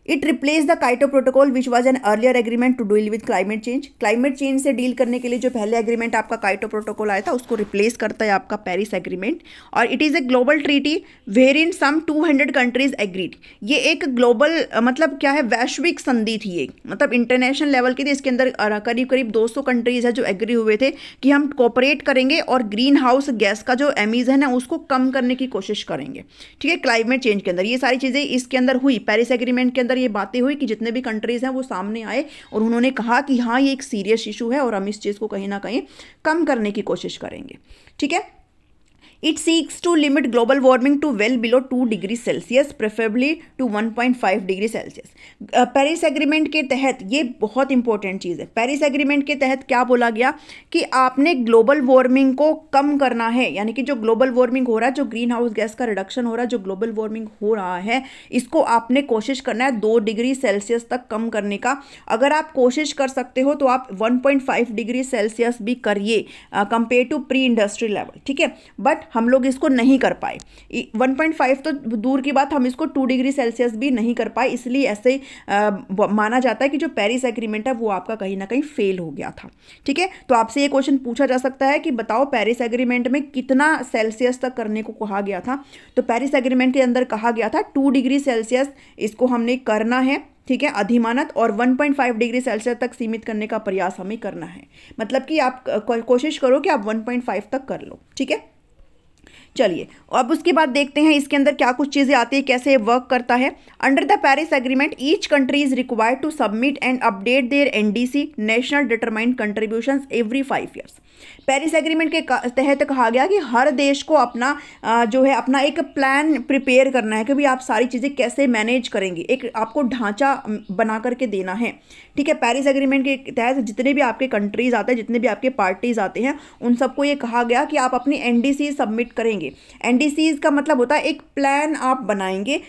It replace the Kyoto protocol which was an earlier agreement to deal with climate change. Climate change से डील करने के लिए जो पहले एग्रीमेंट आपका काइटो प्रोटोकॉल आया था उसको रिप्लेस करता है आपका पेरिस एग्रीमेंट। और it is a global treaty where in some 200 countries agreed. ये एक ग्लोबल मतलब क्या है, वैश्विक संधि थी एक, मतलब इंटरनेशनल लेवल की थी। इसके अंदर करीब करीब 200 कंट्रीज है जो एग्री हुए थे कि हम कोऑपरेट करेंगे और ग्रीन हाउस गैस का जो एमिशन है उसको कम करने की कोशिश करेंगे, ठीक है, क्लाइमेट चेंज के अंदर। ये सारी चीज़ें इसके अंदर हुई, पेरिस एग्रीमेंट के अंदर ये बातें हुई कि जितने भी कंट्रीज हैं वो सामने आए और उन्होंने कहा कि हाँ ये एक सीरियस इशू है और हम इस चीज़ को कहीं ना कहीं कम करने की कोशिश करेंगे, ठीक है। It seeks to limit global warming to well below 2 degrees Celsius, preferably to 1.5 degree Celsius. Paris agreement के तहत, ये बहुत इंपॉर्टेंट चीज़ है, पेरिस एग्रीमेंट के तहत क्या बोला गया कि आपने ग्लोबल वार्मिंग को कम करना है, यानी कि जो ग्लोबल वार्मिंग हो रहा है, जो ग्रीन हाउस गैस का रिडक्शन हो रहा है, जो ग्लोबल वार्मिंग हो रहा है, इसको आपने कोशिश करना है 2 डिग्री सेल्सियस तक कम करने का। अगर आप कोशिश कर सकते हो तो आप 1.5 डिग्री सेल्सियस भी करिए compare to pre industrial level, ठीक है। बट हम लोग इसको नहीं कर पाए, 1.5 तो दूर की बात, हम इसको 2 डिग्री सेल्सियस भी नहीं कर पाए। इसलिए ऐसे माना जाता है कि जो पेरिस एग्रीमेंट है वो आपका कहीं ना कहीं फेल हो गया था, ठीक है। तो आपसे ये क्वेश्चन पूछा जा सकता है कि बताओ पेरिस एग्रीमेंट में कितना सेल्सियस तक करने को कहा गया था। तो पेरिस एग्रीमेंट के अंदर कहा गया था 2 डिग्री सेल्सियस इसको हमने करना है, ठीक है, अधिमानत, और 1.5 डिग्री सेल्सियस तक सीमित करने का प्रयास हमें करना है। मतलब कि आप कोशिश करो कि आप 1.5 तक कर लो, ठीक है। चलिए अब उसके बाद देखते हैं इसके अंदर क्या कुछ चीज़ें आती है, कैसे वर्क करता है। Under the Paris agreement each country is required to submit and update their NDC, national determined contributions, every 5 years. Paris agreement के तहत कहा गया कि हर देश को अपना जो है अपना एक प्लान प्रिपेयर करना है कि भाई आप सारी चीज़ें कैसे मैनेज करेंगे, एक आपको ढांचा बना करके देना है, ठीक है। पेरिस एग्रीमेंट के तहत जितने भी आपके कंट्रीज आते हैं, जितने भी आपके पार्टीज आते हैं, उन सबको ये कहा गया कि आप अपनी एनडीसी सबमिट करेंगे। एनडीसीज का मतलब होता है एक प्लान आप बनाएंगे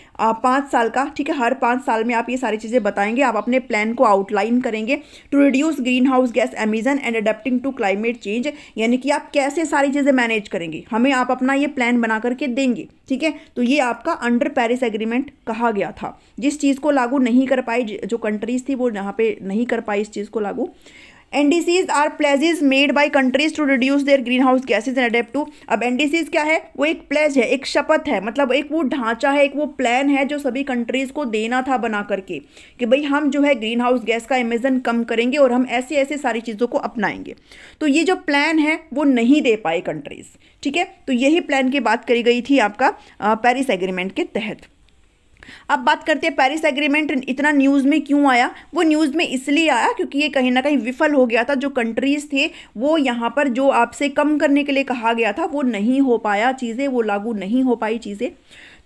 5 साल का, ठीक है। हर 5 साल में आप ये सारी चीज़ें बताएंगे, आप अपने प्लान को आउटलाइन करेंगे to reduce green house gas emission and adapting to climate change, यानी कि आप कैसे सारी चीज़ें मैनेज करेंगे, हमें आप अपना ये प्लान बना करके देंगे, ठीक है। तो ये आपका अंडर पेरिस एग्रीमेंट कहा गया था। जिस चीज़ को लागू नहीं कर पाई, जो कंट्रीज थी वो यहाँ पे नहीं कर पाई इस चीज़ को लागू। NDCs are pledges made by countries to reduce their greenhouse gases and adapt to. अब NDCs क्या है, वो एक प्लेज है, एक शपथ है, मतलब एक वो ढांचा है, एक वो प्लान है जो सभी कंट्रीज को देना था बना करके कि भाई हम जो है ग्रीन हाउस गैस का एमिशन कम करेंगे और हम ऐसे ऐसे सारी चीज़ों को अपनाएंगे। तो ये जो प्लान है वो नहीं दे पाए कंट्रीज, ठीक है। तो यही प्लान की बात करी गई थी आपका पेरिस एग्रीमेंट के तहत। अब बात करते हैं पेरिस एग्रीमेंट इतना न्यूज़ में क्यों आया। वो न्यूज़ में इसलिए आया क्योंकि ये कहीं ना कहीं विफल हो गया था। जो कंट्रीज थे वो यहाँ पर जो आपसे कम करने के लिए कहा गया था वो नहीं हो पाया चीज़ें, वो लागू नहीं हो पाई चीज़ें।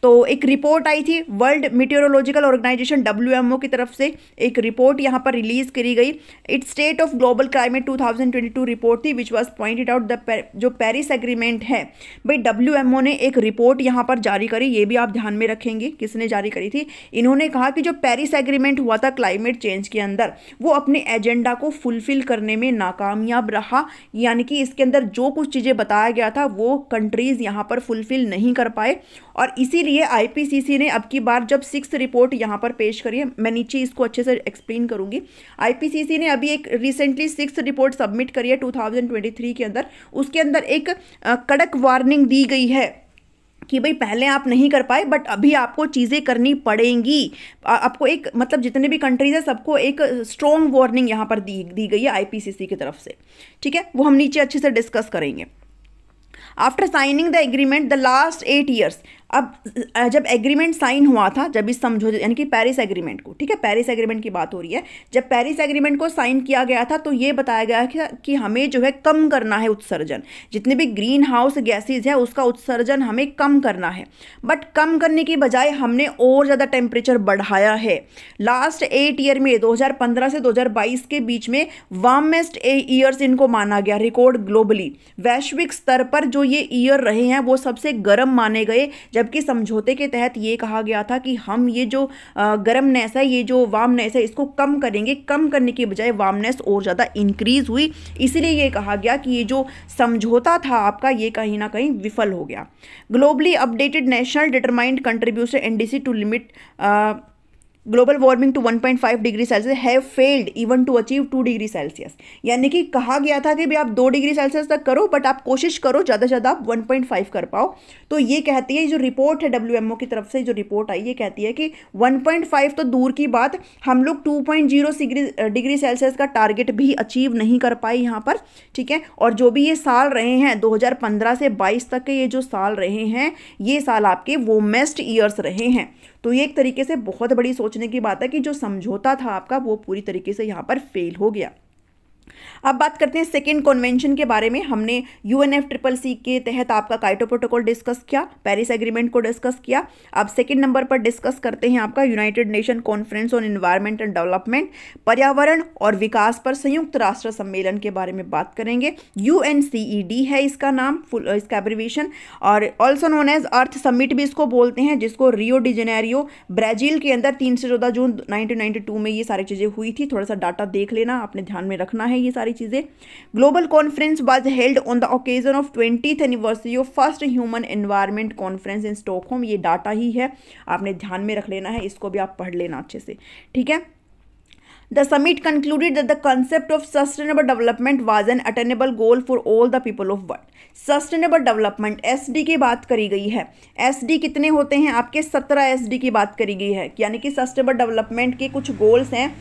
तो एक रिपोर्ट आई थी वर्ल्ड मीटेरोलॉजिकल ऑर्गेनाइजेशन WMO की तरफ से, एक रिपोर्ट यहाँ पर रिलीज करी गई। It's state of global climate 2022 report थी विच वाज पॉइंटेड आउट जो पेरिस एग्रीमेंट है भाई WMO ने एक रिपोर्ट यहाँ पर जारी करी। ये भी आप ध्यान में रखेंगे किसने जारी करी थी। इन्होंने कहा कि जो पेरिस एग्रीमेंट हुआ था क्लाइमेट चेंज के अंदर वो अपने एजेंडा को फुलफिल करने में नाकामयाब रहा, यानी कि इसके अंदर जो कुछ चीज़ें बताया गया था वो कंट्रीज यहाँ पर फुलफिल नहीं कर पाए। और इसीलिए IPCC ने अब की बार जब 6th रिपोर्ट यहाँ पर पेश करी है, मैं नीचे इसको अच्छे से एक्सप्लेन करूंगी। IPCC ने अभी एक रिसेंटली 6th रिपोर्ट सबमिट करी है 2023 के अंदर। उसके अंदर एक कड़क वार्निंग दी गई है कि भाई पहले आप नहीं कर पाए बट अभी आपको चीज़ें करनी पड़ेंगी। आपको एक मतलब जितने भी कंट्रीज है सबको एक स्ट्रॉन्ग वार्निंग यहाँ पर दी गई है IPCC की तरफ से, ठीक है। वो हम नीचे अच्छे से डिस्कस करेंगे। After signing the agreement the last 8 years, अब जब एग्रीमेंट साइन हुआ था, जब इस समझौते यानी कि पेरिस एग्रीमेंट को, ठीक है, पेरिस एग्रीमेंट की बात हो रही है, जब पेरिस एग्रीमेंट को साइन किया गया था तो ये बताया गया कि हमें जो है कम करना है उत्सर्जन, जितने भी ग्रीन हाउस गैसेज है उसका उत्सर्जन हमें कम करना है। बट कम करने की बजाय हमने और ज़्यादा टेम्परेचर बढ़ाया है। लास्ट 8 ईयर में 2015 से 2022 के बीच में वार्मेस्ट ईयर्स इनको माना गया रिकॉर्ड ग्लोबली। वैश्विक स्तर पर जो ये ईयर रहे हैं वो सबसे गर्म माने गए। जब जबकि समझौते के तहत ये कहा गया था कि हम ये जो गर्मनेस है, ये जो वार्मनेस है, इसको कम करेंगे। कम करने के बजाय वार्मनेस और ज़्यादा इंक्रीज हुई, इसीलिए ये कहा गया कि ये जो समझौता था आपका, ये कहीं ना कहीं विफल हो गया। Globally updated national determined contribution NDC to limit global warming to 1.5 degree Celsius have failed even to achieve 2 degree Celsius. यानी कि कहा गया था कि भाई आप 2 डिग्री सेल्सियस तक करो, बट आप कोशिश करो ज़्यादा से ज़्यादा आप 1.5 कर पाओ। तो ये कहती है, जो रिपोर्ट है WMO की तरफ से जो रिपोर्ट आई, ये कहती है कि 1.5 तो दूर की बात, हम लोग 2.0 डिग्री सेल्सियस का टारगेट भी अचीव नहीं कर पाए यहाँ पर। ठीक है, और जो भी ये साल रहे हैं 2015 से 22 तक के ये जो साल रहे हैं, ये साल आपके वार्मेस्ट ईयर्स रहे हैं। तो ये एक तरीके से बहुत बड़ी सोचने की बात है कि जो समझौता था आपका, वो पूरी तरीके से यहाँ पर फेल हो गया। अब बात करते हैं सेकेंड कन्वेंशन के बारे में। हमने UNFCCC के तहत आपका काइटो प्रोटोकॉल डिस्कस किया, पेरिस एग्रीमेंट को डिस्कस किया। अब सेकेंड नंबर पर डिस्कस करते हैं आपका United nation conference on environment and development, पर्यावरण और विकास पर संयुक्त राष्ट्र सम्मेलन के बारे में बात करेंगे। UNCED है इसका नाम, इसका एब्रीविएशन, और also known as earth summit भी इसको बोलते हैं, जिसको रियो डी जेनेरियो ब्राजील के अंदर 3 से 14 जून 1992 में ये सारी चीज़ें हुई थी। थोड़ा सा डाटा देख लेना, आपने ध्यान में रखना है ये सारी चीजें। Global conference was held on the occasion of 20th anniversary of first human environment conference in Stockholm. ये डाटा ही है, आपने ध्यान में रख लेना है, इसको भी आप पढ़ लेना अच्छे से। ठीक है, The summit concluded that the concept of sustainable development was an attainable goal for all the people of world. Sustainable development SD की बात करी गई है। SD कितने होते हैं आपके? 17 SD की बात करी गई है, यानी कि सस्टेनेबल डेवलपमेंट के कुछ गोल्स हैं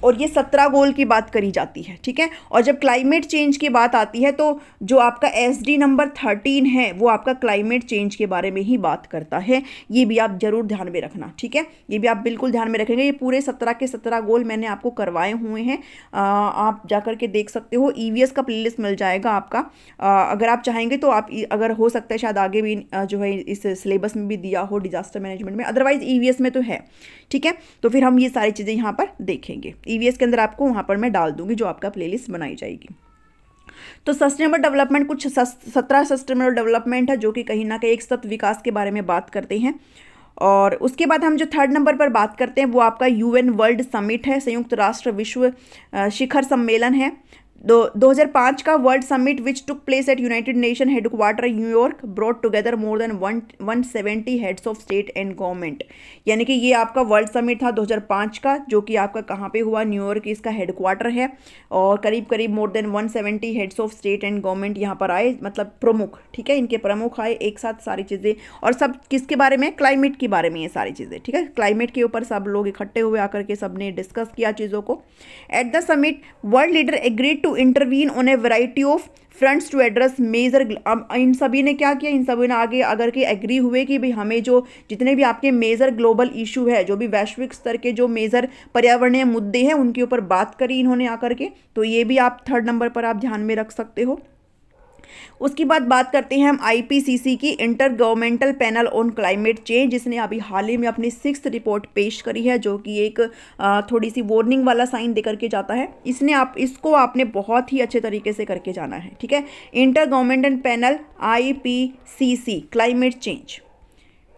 और ये 17 गोल की बात करी जाती है। ठीक है, और जब क्लाइमेट चेंज की बात आती है तो जो आपका SD नंबर 13 है वो आपका क्लाइमेट चेंज के बारे में ही बात करता है। ये भी आप जरूर ध्यान में रखना। ठीक है, ये भी आप बिल्कुल ध्यान में रखेंगे। ये पूरे 17 के 17 गोल मैंने आपको करवाए हुए हैं, आप जाकर के देख सकते हो। EVS का प्लेलिस्ट मिल जाएगा आपका, अगर आप चाहेंगे तो आप, अगर हो सकता है शायद आगे भी जो है इस सिलेबस में भी दिया हो डिजास्टर मैनेजमेंट में, अदरवाइज EVS में तो है। ठीक है, तो फिर हम ये सारी चीज़ें यहाँ पर देखेंगे। EVS के अंदर आपको वहाँ पर मैं डाल दूंगी जो आपका प्लेलिस्ट बनाई जाएगी। तो सस्टेनेबल डेवलपमेंट, कुछ 17 सस्टेनेबल डेवलपमेंट है जो कि कहीं ना कहीं एक सतत विकास के बारे में बात करते हैं। और उसके बाद हम जो थर्ड नंबर पर बात करते हैं वो आपका UN वर्ल्ड समिट है, संयुक्त राष्ट्र विश्व शिखर सम्मेलन है। 2005 का world summit which took place at United nation headquarter New York brought together more than 170 heads of state and government. यानी कि ये आपका वर्ल्ड समिट था 2005 का, जो कि आपका कहाँ पे हुआ? न्यूयॉर्क इसका हेडक्वार्टर है, और करीब करीब more than 170 heads of state and government यहाँ पर आए, मतलब प्रमुख। ठीक है, इनके प्रमुख आए एक साथ, सारी चीज़ें, और सब किसके बारे में? क्लाइमेट के बारे में ये सारी चीज़ें। ठीक है, क्लाइमेट के ऊपर सब लोग इकट्ठे हुए आकर के सब ने डिस्कस किया चीज़ों को। At the summit world leader agreed to intervene on a variety of fronts to address major. इन सभी ने क्या किया? इन सभी ने आगे अगर के एग्री हुए कि भाई हमें जो जितने भी आपके मेजर ग्लोबल इशू है, जो भी वैश्विक स्तर के जो मेजर पर्यावरणीय मुद्दे हैं, उनके ऊपर बात करी इन्होंने आकर के। तो ये भी आप थर्ड नंबर पर आप ध्यान में रख सकते हो। उसके बाद बात करते हैं हम IPCC की, inter governmental panel on climate change, जिसने अभी हाल ही में अपनी 6th रिपोर्ट पेश करी है, जो कि एक थोड़ी सी वार्निंग वाला साइन दे करके जाता है। इसको आपने बहुत ही अच्छे तरीके से करके जाना है। ठीक है, inter governmental panel IPCC climate change.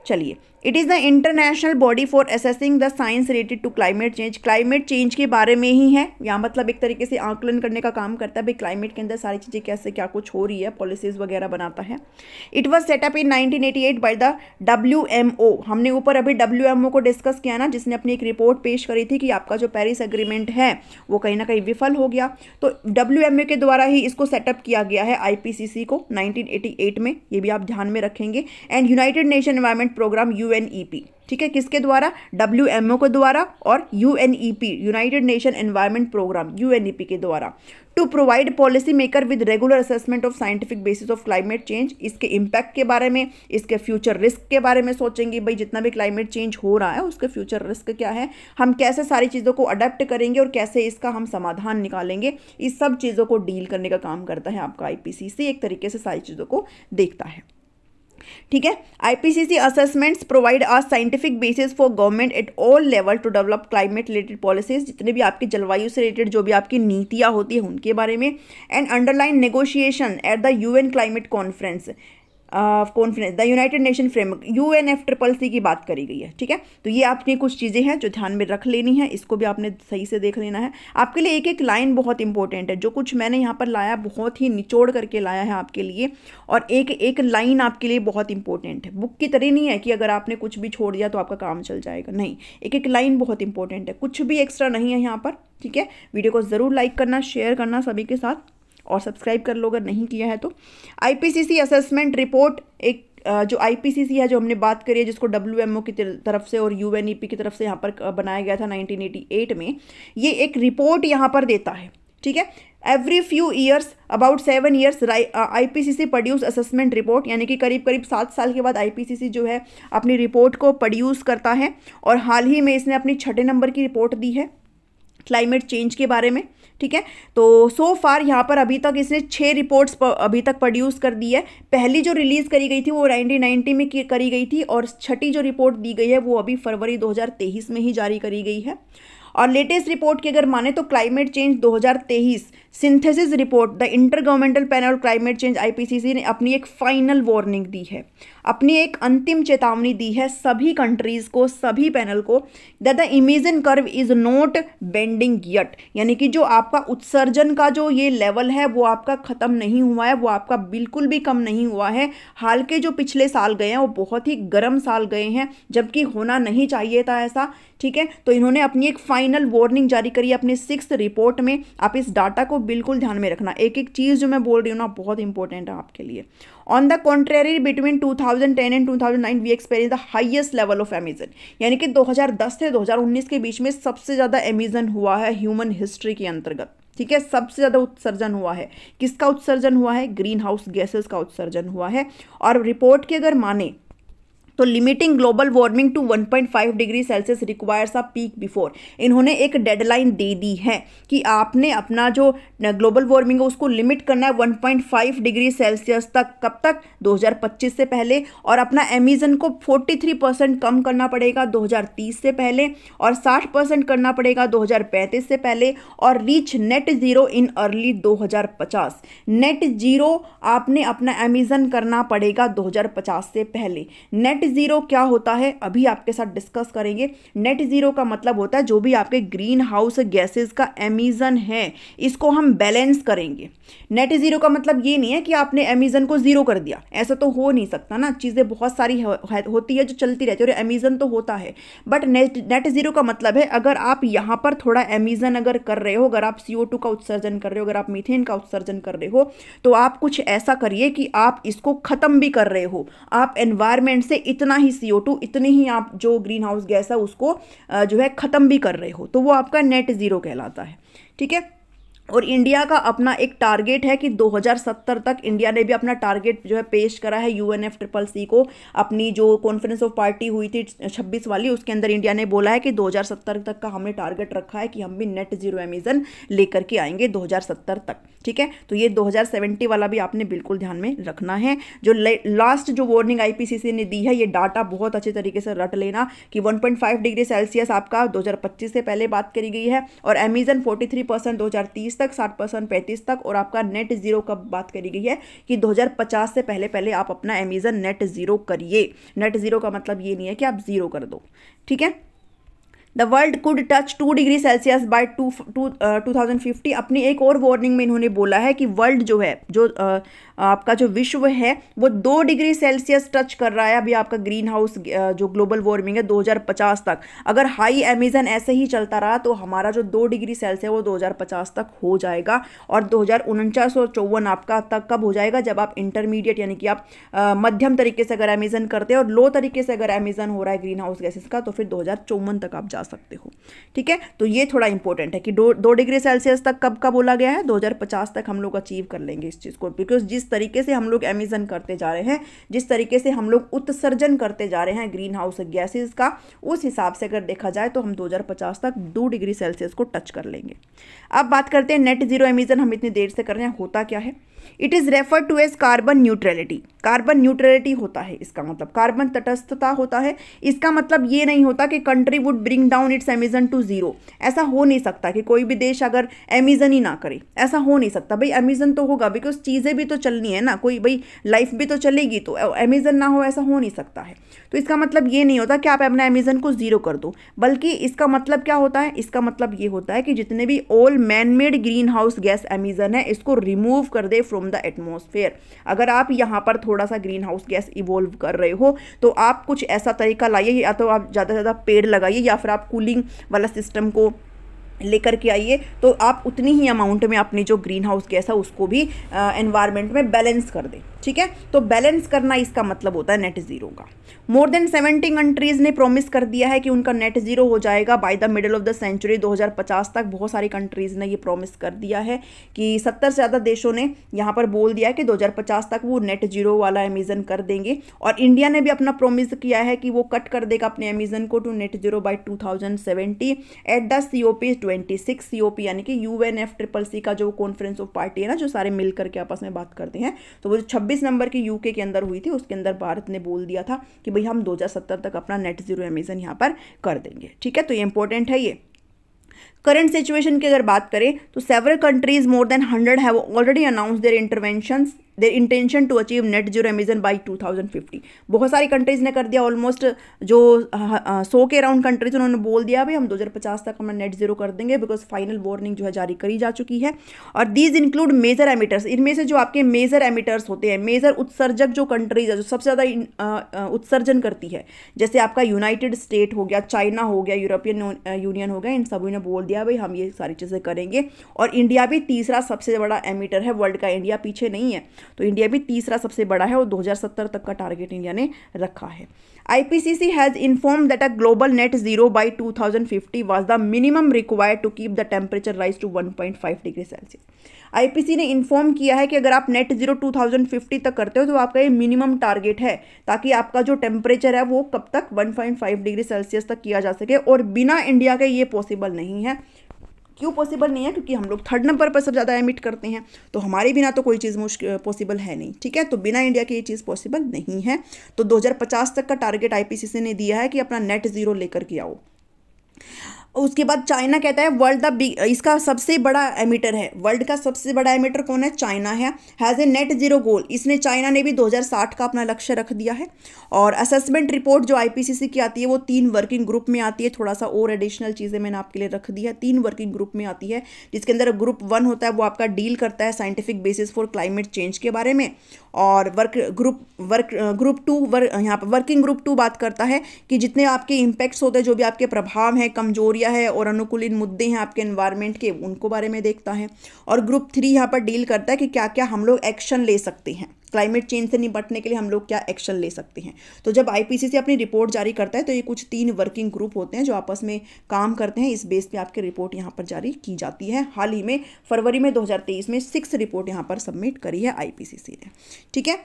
चलिए, it is the international body for assessing the science related to climate change. Climate change के बारे में ही है, या मतलब एक तरीके से आकलन करने का काम करता है भाई क्लाइमेट के अंदर सारी चीज़ें कैसे क्या कुछ हो रही है, पॉलिसीज़ वगैरह बनाता है। It was setup in 1988 by the WMO। हमने ऊपर अभी WMO को डिस्कस किया ना, जिसने अपनी एक रिपोर्ट पेश करी थी कि आपका जो पेरिस एग्रीमेंट है वो कहीं ना कहीं विफल हो गया। तो WMO के द्वारा ही इसको सेटअप किया गया है IPCC को 1988 में, ये भी आप ध्यान में रखेंगे। And United Nation environment programme UNEP। ठीक है, किसके द्वारा? WMO के द्वारा, और UNEP United Nation environment programme UNEP के द्वारा, to provide policy maker with regular assessment of scientific basis of climate change. इसके इम्पैक्ट के बारे में, इसके फ्यूचर रिस्क के बारे में सोचेंगे भाई जितना भी क्लाइमेट चेंज हो रहा है उसके फ्यूचर रिस्क क्या है, हम कैसे सारी चीज़ों को अडेप्ट करेंगे और कैसे इसका हम समाधान निकालेंगे। इस सब चीज़ों को डील करने का काम करता है आपका IPCC, एक तरीके से सारी चीज़ों को देखता है। ठीक है, IPCC assessments provide a scientific basis for government at all level to develop climate related policies. जितने भी आपकी जलवायु से रिलेटेड जो भी आपकी नीतियां होती है उनके बारे में। And underline negotiation at the UN climate conference. Conference, the United nation framework, UNFCCC की बात करी गई है। ठीक है, तो ये आपकी कुछ चीज़ें हैं जो ध्यान में रख लेनी है, इसको भी आपने सही से देख लेना है। आपके लिए एक एक लाइन बहुत इंपॉर्टेंट है, जो कुछ मैंने यहाँ पर लाया बहुत ही निचोड़ करके लाया है आपके लिए, और एक एक लाइन आपके लिए बहुत इंपॉर्टेंट है। बुक की तरह नहीं है कि अगर आपने कुछ भी छोड़ दिया तो आपका काम चल जाएगा, नहीं, एक एक लाइन बहुत इंपॉर्टेंट है, कुछ भी एक्स्ट्रा नहीं है यहाँ पर। ठीक है, वीडियो को ज़रूर लाइक करना, शेयर करना सभी के साथ, और सब्सक्राइब कर लो अगर नहीं किया है तो। IPCC असेसमेंट रिपोर्ट, एक जो IPCC है जो हमने बात करी है, जिसको WMO की तरफ से और UNEP की तरफ से यहाँ पर बनाया गया था 1988 में, ये एक रिपोर्ट यहाँ पर देता है। ठीक है, every few years, about 7 years, IPCC produce assessment report, यानी कि करीब करीब 7 साल के बाद IPCC जो है अपनी रिपोर्ट को प्रोड्यूस करता है, और हाल ही में इसने अपनी 6 नंबर की रिपोर्ट दी है क्लाइमेट चेंज के बारे में। ठीक है, तो सो फार यहाँ पर अभी तक इसने 6 रिपोर्ट्स अभी तक प्रोड्यूस कर दी है। पहली जो रिलीज़ करी गई थी वो 1990 में करी गई थी, और छठी जो रिपोर्ट दी गई है वो अभी फरवरी 2023 में ही जारी करी गई है। और लेटेस्ट रिपोर्ट की अगर माने तो climate change 2023 synthesis report, the intergovernmental panel on climate change IPCC ने अपनी एक फाइनल वार्निंग दी है, अपनी एक अंतिम चेतावनी दी है सभी कंट्रीज़ को, सभी पैनल को, that the emission curve is not bending yet, यानी कि जो आपका उत्सर्जन का जो ये लेवल है वो आपका ख़त्म नहीं हुआ है, वो आपका बिल्कुल भी कम नहीं हुआ है। हाल के जो पिछले साल गए हैं वो बहुत ही गर्म साल गए हैं, जबकि होना नहीं चाहिए था ऐसा। ठीक है, तो इन्होंने अपनी एक फाइनल वार्निंग जारी करी है अपने 6th रिपोर्ट में। आप इस डाटा को बिल्कुल ध्यान में रखना, एक एक चीज़ जो मैं बोल रही हूँ ना बहुत इंपॉर्टेंट है आपके लिए। On the contrary, between 2010 and 2009 we experience the highest level of emission, यानी कि 2010 से 2019 के बीच में सबसे ज़्यादा एमिशन हुआ है ह्यूमन हिस्ट्री के अंतर्गत। ठीक है, सबसे ज़्यादा उत्सर्जन हुआ है। किसका उत्सर्जन हुआ है? ग्रीन हाउस गैसेस का उत्सर्जन हुआ है। और रिपोर्ट की अगर माने तो limiting global warming to 1.5 degree Celsius requires a peak before, इन्होंने एक डेडलाइन दे दी है कि आपने अपना जो ग्लोबल वार्मिंग है उसको लिमिट करना है 1.5 डिग्री सेल्सियस तक। कब तक? 2025 से पहले। और अपना एमिशन को 43% कम करना पड़ेगा 2030 से पहले, और 60% करना पड़ेगा 2035 से पहले, और reach net zero in early 2050। Net zero आपने अपना एमिशन करना पड़ेगा 2050 से पहले। नेट जीरो क्या होता है अभी आपके साथ डिस्कस करेंगे। नेट जीरो का मतलब होता है जो भी आपके ग्रीन हाउस गैसेस का एमिशन है इसको हम बैलेंस करेंगे। नेट जीरो का मतलब ये नहीं है कि आपने एमिशन को जीरो कर दिया, ऐसा तो हो नहीं सकता ना, चीज़ें बहुत सारी होती है जो चलती रहती है, और एमिशन तो होता है। बट नेट जीरो का मतलब है अगर आप यहाँ पर थोड़ा एमिशन अगर कर रहे हो, अगर आप CO2 का उत्सर्जन कर रहे हो, अगर आप मीथेन का उत्सर्जन कर रहे हो, तो आप कुछ ऐसा करिए कि आप इसको ख़त्म भी कर रहे हो। आप एनवायरमेंट से इतना ही CO2, इतनी ही आप जो ग्रीन हाउस गैस है उसको जो है ख़त्म भी कर रहे हो, तो वो आपका नेट ज़ीरो कहलाता है। ठीक है, और इंडिया का अपना एक टारगेट है कि 2070 तक इंडिया ने भी अपना टारगेट जो है पेश करा है UNFCCC को। अपनी जो कॉन्फ्रेंस ऑफ पार्टी हुई थी 26 वाली, उसके अंदर इंडिया ने बोला है कि 2070 तक का हमने टारगेट रखा है कि हम भी नेट जीरो एमिशन लेकर के आएंगे 2070 तक। ठीक है, तो ये 2070 वाला भी आपने बिल्कुल ध्यान में रखना है। जो लास्ट जो वार्निंग IPCC ने दी है, ये डाटा बहुत अच्छे तरीके से रट लेना कि 1.5 डिग्री सेल्सियस आपका 2025 से पहले बात करी गई है, और एमिशन 43% 2030 तक, 60% 35 तक, और आपका नेट जीरो कब बात करी गई है कि 2050 से पहले पहले आप अपना एमिशन नेट जीरो करिए। नेट जीरो का मतलब ये नहीं है कि आप जीरो कर दो। ठीक है, the world could touch 2 degree Celsius by 2050। अपनी एक और वार्निंग में इन्होंने बोला है कि वर्ल्ड जो है, जो आपका जो विश्व है वो 2 डिग्री सेल्सियस टच कर रहा है अभी आपका ग्रीन हाउस जो ग्लोबल वार्मिंग है 2050 तक। अगर हाई एमिशन ऐसे ही चलता रहा तो हमारा जो 2 डिग्री सेल्सियस है वो 2050 तक हो जाएगा, और 2049 और 54 आपका तक कब हो जाएगा? जब आप इंटरमीडिएट यानी कि आप मध्यम तरीके से अगर एमिशन करते हैं और लो तरीके से अगर एमिशन हो रहा है ग्रीन हाउस गैसेस का, तो फिर 2054 तक आप जा सकते हो। ठीक है, तो ये थोड़ा इंपॉर्टेंट है कि 2 डिग्री सेल्सियस तक कब का बोला गया है? 2050 तक हम लोग अचीव कर लेंगे इस चीज़ को, बिकॉज जिस तरीके से हम लोग एमिशन करते जा रहे हैं, जिस तरीके से हम लोग उत्सर्जन करते जा रहे हैं ग्रीन हाउस गैसेस का, उस हिसाब से अगर देखा जाए तो हम 2050 तक 2 डिग्री सेल्सियस को टच कर लेंगे। अब बात करते हैं नेट जीरो एमिशन हम इतनी देर से कर रहे हैं, होता क्या है? It is refer to as carbon neutrality. Carbon neutrality होता है इसका मतलब कार्बन तटस्थता होता है। इसका मतलब ये नहीं होता कि country would bring down its emission to zero. ऐसा हो नहीं सकता कि कोई भी देश अगर एमिजन ही ना करे, ऐसा हो नहीं सकता भाई। एमिजन तो होगा, बिकॉज चीज़ें भी तो चलनी है ना, कोई भाई लाइफ भी तो चलेगी, तो एमिजन ना हो ऐसा हो नहीं सकता है। तो इसका मतलब ये नहीं होता कि आप अपना एमिजन को जीरो कर दो, बल्कि इसका मतलब क्या होता है, इसका मतलब ये होता है कि जितने भी all man made green house gas emission है इसको रिमूव कर दे फ्रॉम द एटमॉस्फेयर। अगर आप यहाँ पर थोड़ा सा ग्रीन हाउस गैस इवॉल्व कर रहे हो तो आप कुछ ऐसा तरीका लाइए, या तो आप ज़्यादा से ज़्यादा पेड़ लगाइए, या फिर आप कूलिंग वाला सिस्टम को लेकर के आइए, तो आप उतनी ही अमाउंट में अपनी जो ग्रीन हाउस गैस है उसको भी एनवायरनमेंट में बैलेंस कर दें। ठीक है, तो बैलेंस करना इसका मतलब होता है नेट जीरो का। मोर देन 70 कंट्रीज़ ने प्रॉमिस कर दिया है कि उनका नेट जीरो हो जाएगा by the middle of the century, 2050 तक। बहुत सारी कंट्रीज़ ने ये प्रॉमिस कर दिया है कि 70 से ज़्यादा देशों ने यहाँ पर बोल दिया है कि 2050 तक वो नेट जीरो वाला एमिजन कर देंगे। और इंडिया ने भी अपना प्रॉमिस किया है कि वो कट कर देगा अपने एमिजन को to net zero by 2070 at the COP 26 COP, यानी कि UNFCCC का जो कॉन्फ्रेंस ऑफ पार्टी है ना, जो सारे मिल करके आपस में बात करते हैं, तो वो जो 26 नंबर की UK के अंदर हुई थी, उसके अंदर भारत ने बोल दिया था कि भाई हम 2070 तक अपना नेट जीरो एमिशन यहाँ पर कर देंगे। ठीक है, तो ये इंपॉर्टेंट है। ये करंट सिचुएशन की अगर बात करें तो several countries more than 100 have already announce their intention to achieve net zero emission by 2050। बहुत सारी कंट्रीज ने कर दिया, ऑलमोस्ट जो 100 के अराउंड कंट्रीज उन्होंने बोल दिया भाई हम 2050 तक हम नेट जीरो कर देंगे, बिकॉज फाइनल वार्निंग जो है जारी करी जा चुकी है। और दीज इंक्लूड मेजर एमिटर्स, इनमें से जो आपके मेजर एमिटर्स होते हैं, मेजर उत्सर्जक जो कंट्रीज है, जो सबसे ज़्यादा उत्सर्जन करती है, जैसे आपका यूनाइटेड स्टेट हो गया, चाइना हो गया, यूरोपियन यूनियन हो गया, इन सभी ने बोल दिया भाई हम ये सारी चीज़ें करेंगे। और इंडिया भी तीसरा सबसे बड़ा एमिटर है वर्ल्ड का, इंडिया पीछे नहीं है, तो इंडिया भी तीसरा सबसे बड़ा है और 2070 तक का टारगेट इंडिया ने रखा है। IPCC has informed that a global net zero by 2050 was the minimum required to keep the temperature rise to 1.5 degree Celsius. IPCC ने इन्फॉर्म किया है कि अगर आप नेट जीरो 2050 तक करते हो तो आपका ये मिनिमम टारगेट है, ताकि आपका जो टेम्परेचर है वो कब तक 1.5 डिग्री सेल्सियस तक किया जा सके। और बिना इंडिया के ये पॉसिबल नहीं है। क्यों पॉसिबल नहीं है? क्योंकि हम लोग 3rd नंबर पर सबसे ज़्यादा एमिट करते हैं, तो हमारे बिना तो कोई चीज़ पॉसिबल है नहीं। ठीक है, तो बिना इंडिया के ये चीज़ पॉसिबल नहीं है। तो 2050 तक का टारगेट IPCC ने दिया है कि अपना नेट जीरो लेकर के आओ। उसके बाद चाइना कहता है वर्ल्ड इसका सबसे बड़ा एमिटर है, वर्ल्ड का सबसे बड़ा एमिटर कौन है? चाइना है। हैज़ ए नेट जीरो गोल, इसने चाइना ने भी 2060 का अपना लक्ष्य रख दिया है। और असेसमेंट रिपोर्ट जो IPCC की आती है वो 3 वर्किंग ग्रुप में आती है। थोड़ा सा और एडिशनल चीज़ें मैंने आपके लिए रख दी है, 3 वर्किंग ग्रुप में आती है, जिसके अंदर ग्रुप 1 होता है वो आपका डील करता है scientific basis for climate change के बारे में। और ग्रुप 2 यहाँ पर वर्किंग ग्रुप 2 बात करता है कि जितने आपके इम्पैक्ट्स होते हैं, जो भी आपके प्रभाव हैं, कमजोरियां है और अनुकूलित मुद्दे हैं आपके एनवायरनमेंट के, उनको बारे में देखता है। और ग्रुप 3 यहाँ पर डील करता है कि क्या क्या हम लोग एक्शन ले सकते हैं, क्लाइमेट चेंज से निपटने के लिए हम लोग क्या एक्शन ले सकते हैं। तो जब IPCC अपनी रिपोर्ट जारी करता है तो ये कुछ 3 वर्किंग ग्रुप होते हैं जो आपस में काम करते हैं। इस बेस पे आपकी रिपोर्ट यहाँ पर जारी की जाती है। हाल ही में फरवरी में 2023 में 6 रिपोर्ट यहाँ पर सबमिट करी है IPCC ने। ठीक है,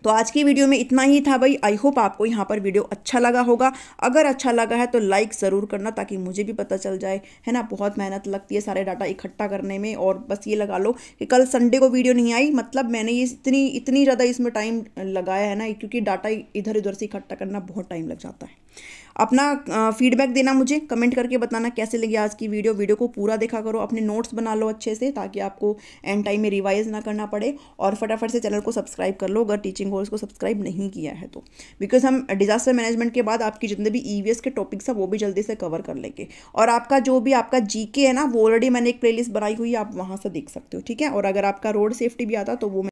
तो आज की वीडियो में इतना ही था भाई। आई होप आपको यहाँ पर वीडियो अच्छा लगा होगा। अगर अच्छा लगा है तो लाइक ज़रूर करना, ताकि मुझे भी पता चल जाए, है ना। बहुत मेहनत लगती है सारे डाटा इकट्ठा करने में। और बस ये लगा लो कि कल संडे को वीडियो नहीं आई, मतलब मैंने ये इतनी ज़्यादा इसमें टाइम लगाया है ना, क्योंकि डाटा इधर उधर से इकट्ठा करना बहुत टाइम लग जाता है। अपना फीडबैक देना, मुझे कमेंट करके बताना कैसे लगी आज की वीडियो को पूरा देखा करो, अपने नोट्स बना लो अच्छे से, ताकि आपको एंड टाइम में रिवाइज ना करना पड़े। और फटाफट से चैनल को सब्सक्राइब कर लो अगर टीचिंग गोल्स को सब्सक्राइब नहीं किया है तो, बिकॉज हम डिजास्टर मैनेजमेंट के बाद आपकी जितने भी EVS के टॉपिक्स हैं वो भी जल्दी से कवर कर लेंगे। और आपका जो भी आपका GK है ना, वो ऑलरेडी मैंने एक प्लेलिस्ट बनाई हुई है, आप वहाँ से देख सकते हो। ठीक है, और अगर आपका रोड सेफ्टी भी आता तो वो